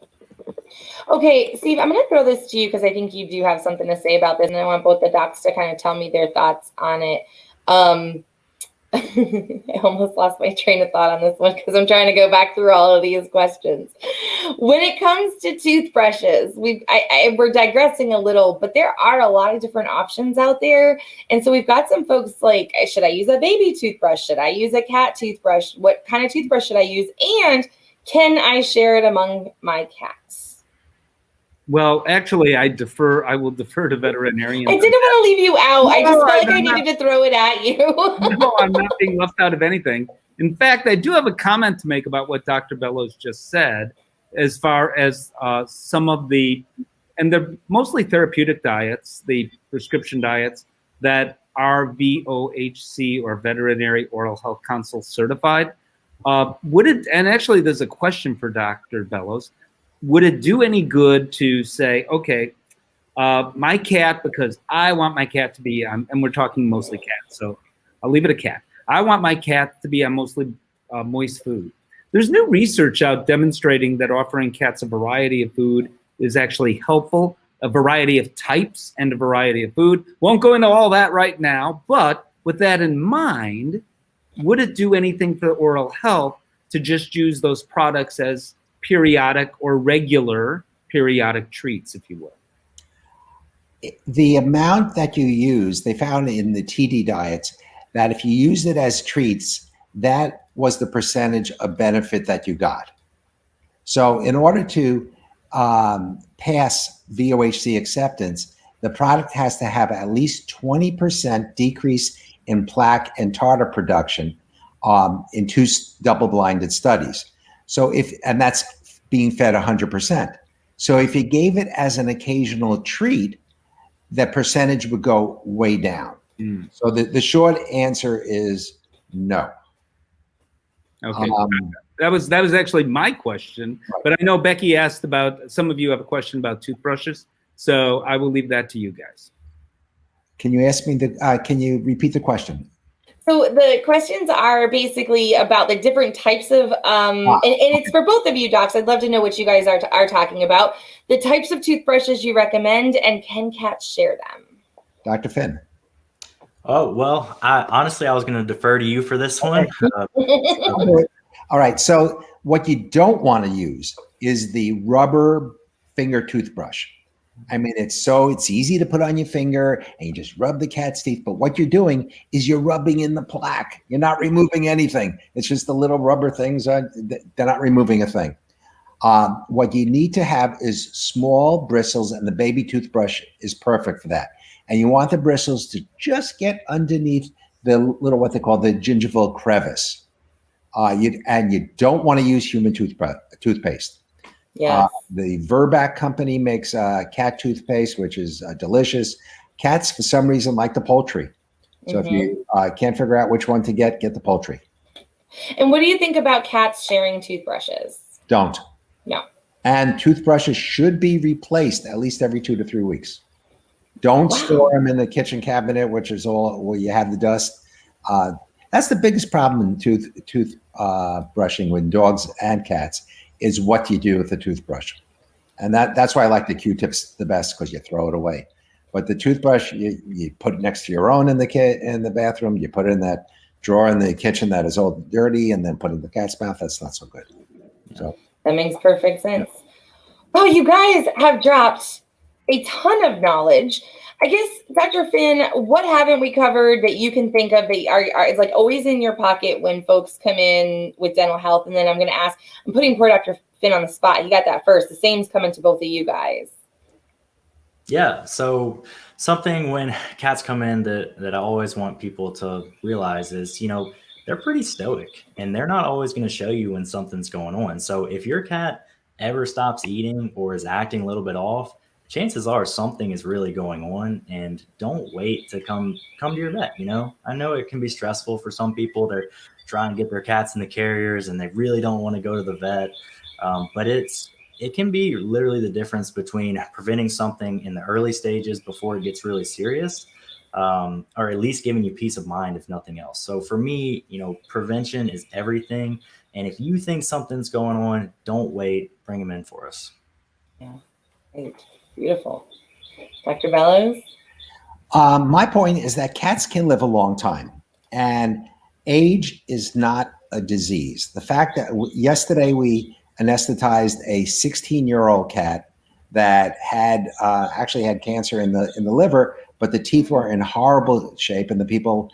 [SPEAKER 1] Okay, Steve, I'm going to throw this to you because I think you do have something to say about this, and I want both the docs to kind of tell me their thoughts on it. I almost lost my train of thought on this one because I'm trying to go back through all of these questions. When it comes to toothbrushes, we're digressing a little, but there are a lot of different options out there. And so we've got some folks like, should I use a baby toothbrush? Should I use a cat toothbrush? What kind of toothbrush should I use? And can I share it among my cats?
[SPEAKER 3] Well, actually, I will defer to veterinarians.
[SPEAKER 1] I didn't want to leave you out. I just felt like I needed to throw it at you.
[SPEAKER 3] No, I'm not being left out of anything. In fact, I do have a comment to make about what Dr. Bellows just said, as far as some of the, and they're mostly therapeutic diets, the prescription diets that are VOHC or Veterinary Oral Health Council certified. And actually there's a question for Dr. Bellows. Would it do any good to say, okay, my cat, because I want my cat to be, and we're talking mostly cats, so I'll leave it a cat. I want my cat to be on mostly moist food. There's new research out demonstrating that offering cats a variety of food is actually helpful, a variety of types and a variety of food. Won't go into all that right now, but with that in mind, would it do anything for oral health to just use those products as periodic or regular periodic treats, if you will?
[SPEAKER 6] The amount that you use, they found in the TD diets that if you use it as treats, that was the percentage of benefit that you got. So in order to pass VOHC acceptance, the product has to have at least 20% decrease in plaque and tartar production in 2 double-blinded studies. So and that's being fed 100%. So if you gave it as an occasional treat, that percentage would go way down. So the short answer is no.
[SPEAKER 3] Okay, that was actually my question, but I know Becky asked about, some of you have a question about toothbrushes, so I will leave that to you guys.
[SPEAKER 6] Can you ask me can you repeat the question?
[SPEAKER 1] So the questions are basically about the different types of, and it's for both of you, docs. I'd love to know what you guys are talking about. The types of toothbrushes you recommend, and can cats share them?
[SPEAKER 6] Dr. Finn.
[SPEAKER 4] Oh, well, honestly, I was going to defer to you for this one.
[SPEAKER 6] All right. So what you don't want to use is the rubber finger toothbrush. I mean, it's easy to put on your finger and you just rub the cat's teeth. But what you're doing is you're rubbing in the plaque. You're not removing anything. It's just the little rubber things. They're not removing a thing. What you need to have is small bristles, and the baby toothbrush is perfect for that. And you want the bristles to just get underneath the little, what they call the gingival crevice. You don't want to use human toothpaste.
[SPEAKER 1] Yes.
[SPEAKER 6] The Verbac company makes cat toothpaste, which is delicious. Cats, for some reason, like the poultry. So if you can't figure out which one to get the poultry.
[SPEAKER 1] And what do you think about cats sharing toothbrushes?
[SPEAKER 6] Don't.
[SPEAKER 1] No.
[SPEAKER 6] And toothbrushes should be replaced at least every 2 to 3 weeks. Don't store them in the kitchen cabinet, which is all where you have the dust. That's the biggest problem in tooth brushing with dogs and cats, is what you do with the toothbrush. And that's why I like the Q-tips the best, because you throw it away. But the toothbrush, you put it next to your own in the bathroom. You put it in that drawer in the kitchen that is all dirty, and then put it in the cat's mouth. That's not so good. So
[SPEAKER 1] that makes perfect sense. Well, you guys have dropped a ton of knowledge. I guess, Dr. Finn, what haven't we covered that you can think of that is like always in your pocket when folks come in with dental health? And then I'm going to ask, I'm putting poor Dr. Finn on the spot. He got that first. The same's coming to both of you guys.
[SPEAKER 4] Yeah. So something when cats come in that I always want people to realize is, they're pretty stoic and they're not always going to show you when something's going on. So if your cat ever stops eating or is acting a little bit off, chances are something is really going on, and don't wait to come to your vet. I know it can be stressful for some people. They're trying to get their cats in the carriers and they really don't want to go to the vet. But it can be literally the difference between preventing something in the early stages before it gets really serious, or at least giving you peace of mind, if nothing else. So for me, prevention is everything. And if you think something's going on, don't wait, bring them in for us.
[SPEAKER 1] Yeah, great. Beautiful. Dr. Bellows?
[SPEAKER 6] My point is that cats can live a long time, and age is not a disease. The fact that yesterday we anesthetized a 16-year-old cat that had actually had cancer in the liver, but the teeth were in horrible shape, and the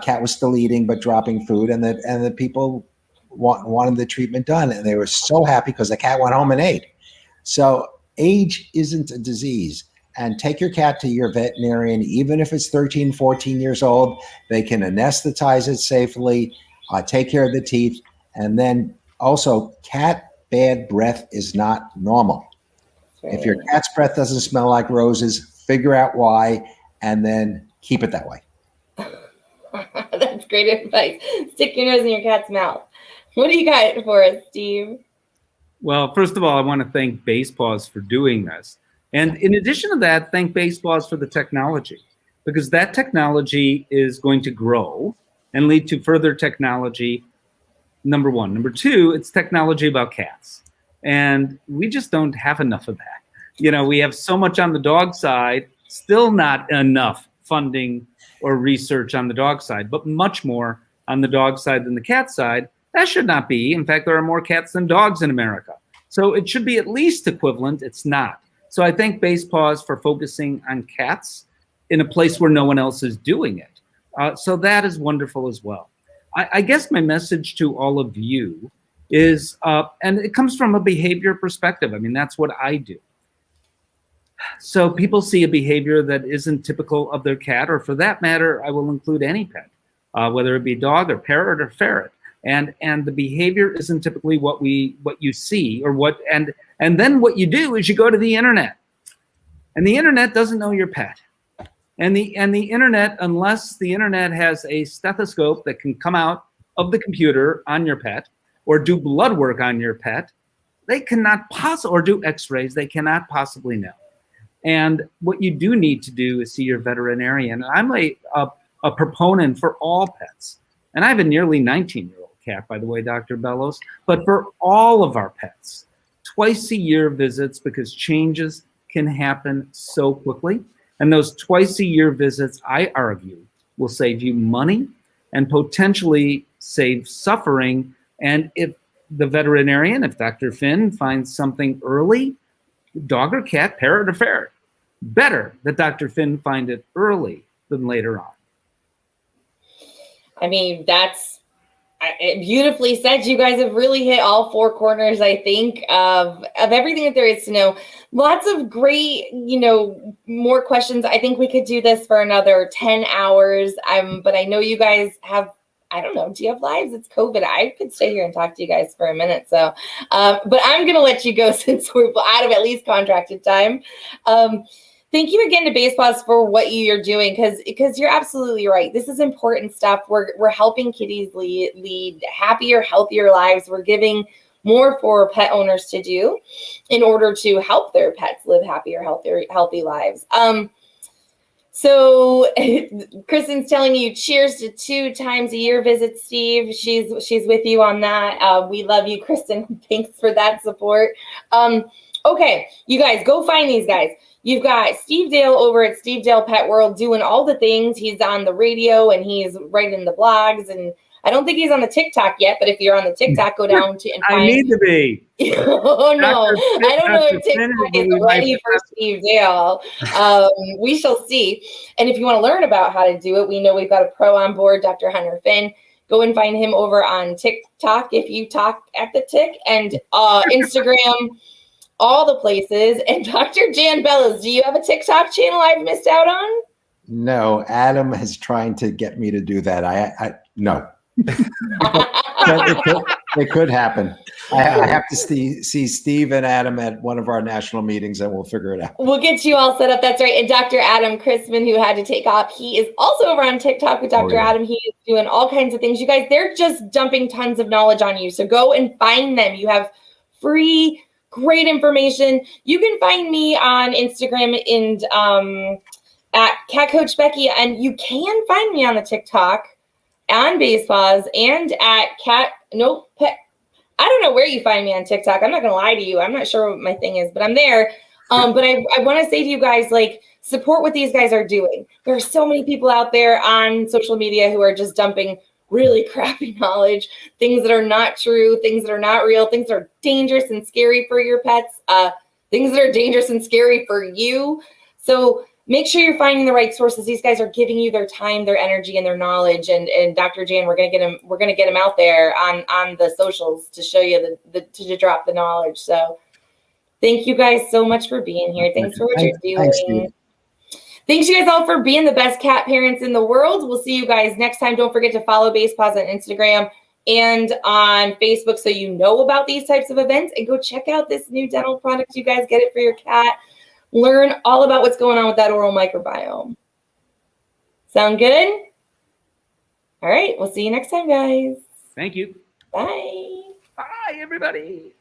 [SPEAKER 6] cat was still eating but dropping food, and the people wanted the treatment done, and they were so happy because the cat went home and ate. So age isn't a disease. And take your cat to your veterinarian, even if it's 13, 14 years old. They can anesthetize it safely, take care of the teeth. And then also, cat bad breath is not normal. Right. If your cat's breath doesn't smell like roses, figure out why, and then keep it that way.
[SPEAKER 1] That's great advice. Stick your nose in your cat's mouth. What do you got for us, Steve?
[SPEAKER 3] Well, first of all, I want to thank Basepaws for doing this. And in addition to that, thank Basepaws for the technology, because that technology is going to grow and lead to further technology, number one. Number two, it's technology about cats. And we just don't have enough of that. We have so much on the dog side, still not enough funding or research on the dog side, but much more on the dog side than the cat side. That should not be. In fact, there are more cats than dogs in America. So it should be at least equivalent. It's not. So I thank Basepaws for focusing on cats in a place where no one else is doing it. So that is wonderful as well. I guess my message to all of you is, and it comes from a behavior perspective. I mean, that's what I do. So people see a behavior that isn't typical of their cat, or for that matter, I will include any pet, whether it be dog or parrot or ferret. And the behavior isn't typically what you see, and then what you do is you go to the internet, and the internet doesn't know your pet, and the internet, unless the internet has a stethoscope that can come out of the computer on your pet or do blood work on your pet, they cannot possibly, or do x-rays, they cannot possibly know. And what you do need to do is see your veterinarian. I'm a proponent for all pets, and I have a nearly 19-year-old cat, by the way, Dr. Bellows, but for all of our pets, twice-a-year visits, because changes can happen so quickly. And those twice-a-year visits, I argue, will save you money and potentially save suffering And if the veterinarian, if Dr. Finn finds something early, dog or cat, parrot or ferret, better that Dr. Finn find it early than later on.
[SPEAKER 1] I mean, that's beautifully said. You guys have really hit all four corners, I think, of everything that there is to know. Lots of great, more questions. I think we could do this for another 10 hours. But I know you guys have, I don't know, do you have lives? It's COVID. I could stay here and talk to you guys for a minute. So, but I'm going to let you go since we're out of at least contracted time. Thank you again to Basepaws for what you're doing, because you're absolutely right. This is important stuff. We're helping kitties lead happier, healthier lives. We're giving more for pet owners to do in order to help their pets live happier, healthy lives. So Kristen's telling you cheers to 2 times a year visit, Steve. She's with you on that. We love you, Kristen. Thanks for that support. Okay, you guys, go find these guys. You've got Steve Dale over at Steve Dale Pet World doing all the things. He's on the radio and he's writing the blogs, and I don't think he's on the TikTok yet, but if you're on the TikTok, go down to and find.
[SPEAKER 3] I need to be.
[SPEAKER 1] Oh no, I don't know if TikTok is ready for Steve Dale. We shall see. And if you want to learn about how to do it, we know we've got a pro on board, Dr. Hunter Finn. Go and find him over on TikTok if you talk at the tick, and Instagram. All the places. And Dr. Jan Bellows, do you have a TikTok channel I've missed out on?
[SPEAKER 6] No, Adam is trying to get me to do that. I no. It could happen. I have to see Steve and Adam at one of our national meetings, and we'll figure it out.
[SPEAKER 1] We'll get you all set up. That's right. And Dr. Adam Chrisman, who had to take off, he is also over on TikTok with Dr. Adam. He is doing all kinds of things. You guys, they're just dumping tons of knowledge on you. So go and find them. You have free, great information. You can find me on Instagram and at Cat Coach Beckie, and you can find me on the TikTok, on Basepaws, and at Pet. I don't know where you find me on TikTok. I'm not gonna lie to you. I'm not sure what my thing is, but I'm there. But I want to say to you guys, support what these guys are doing. There are so many people out there on social media who are just dumping really crappy knowledge, things that are not true, things that are not real, things that are dangerous and scary for your pets, things that are dangerous and scary for you. So make sure you're finding the right sources. These guys are giving you their time, their energy, and their knowledge. And Dr. Jan, we're gonna get him out there on the socials to show you to drop the knowledge. So thank you guys so much for being here. Thanks for what you're doing. Thanks you guys all for being the best cat parents in the world. We'll see you guys next time. Don't forget to follow Basepaws on Instagram and on Facebook so you know about these types of events, and go check out this new dental product. You guys get it for your cat. Learn all about what's going on with that oral microbiome. Sound good? All right. We'll see you next time, guys.
[SPEAKER 3] Thank you.
[SPEAKER 1] Bye.
[SPEAKER 3] Bye, everybody.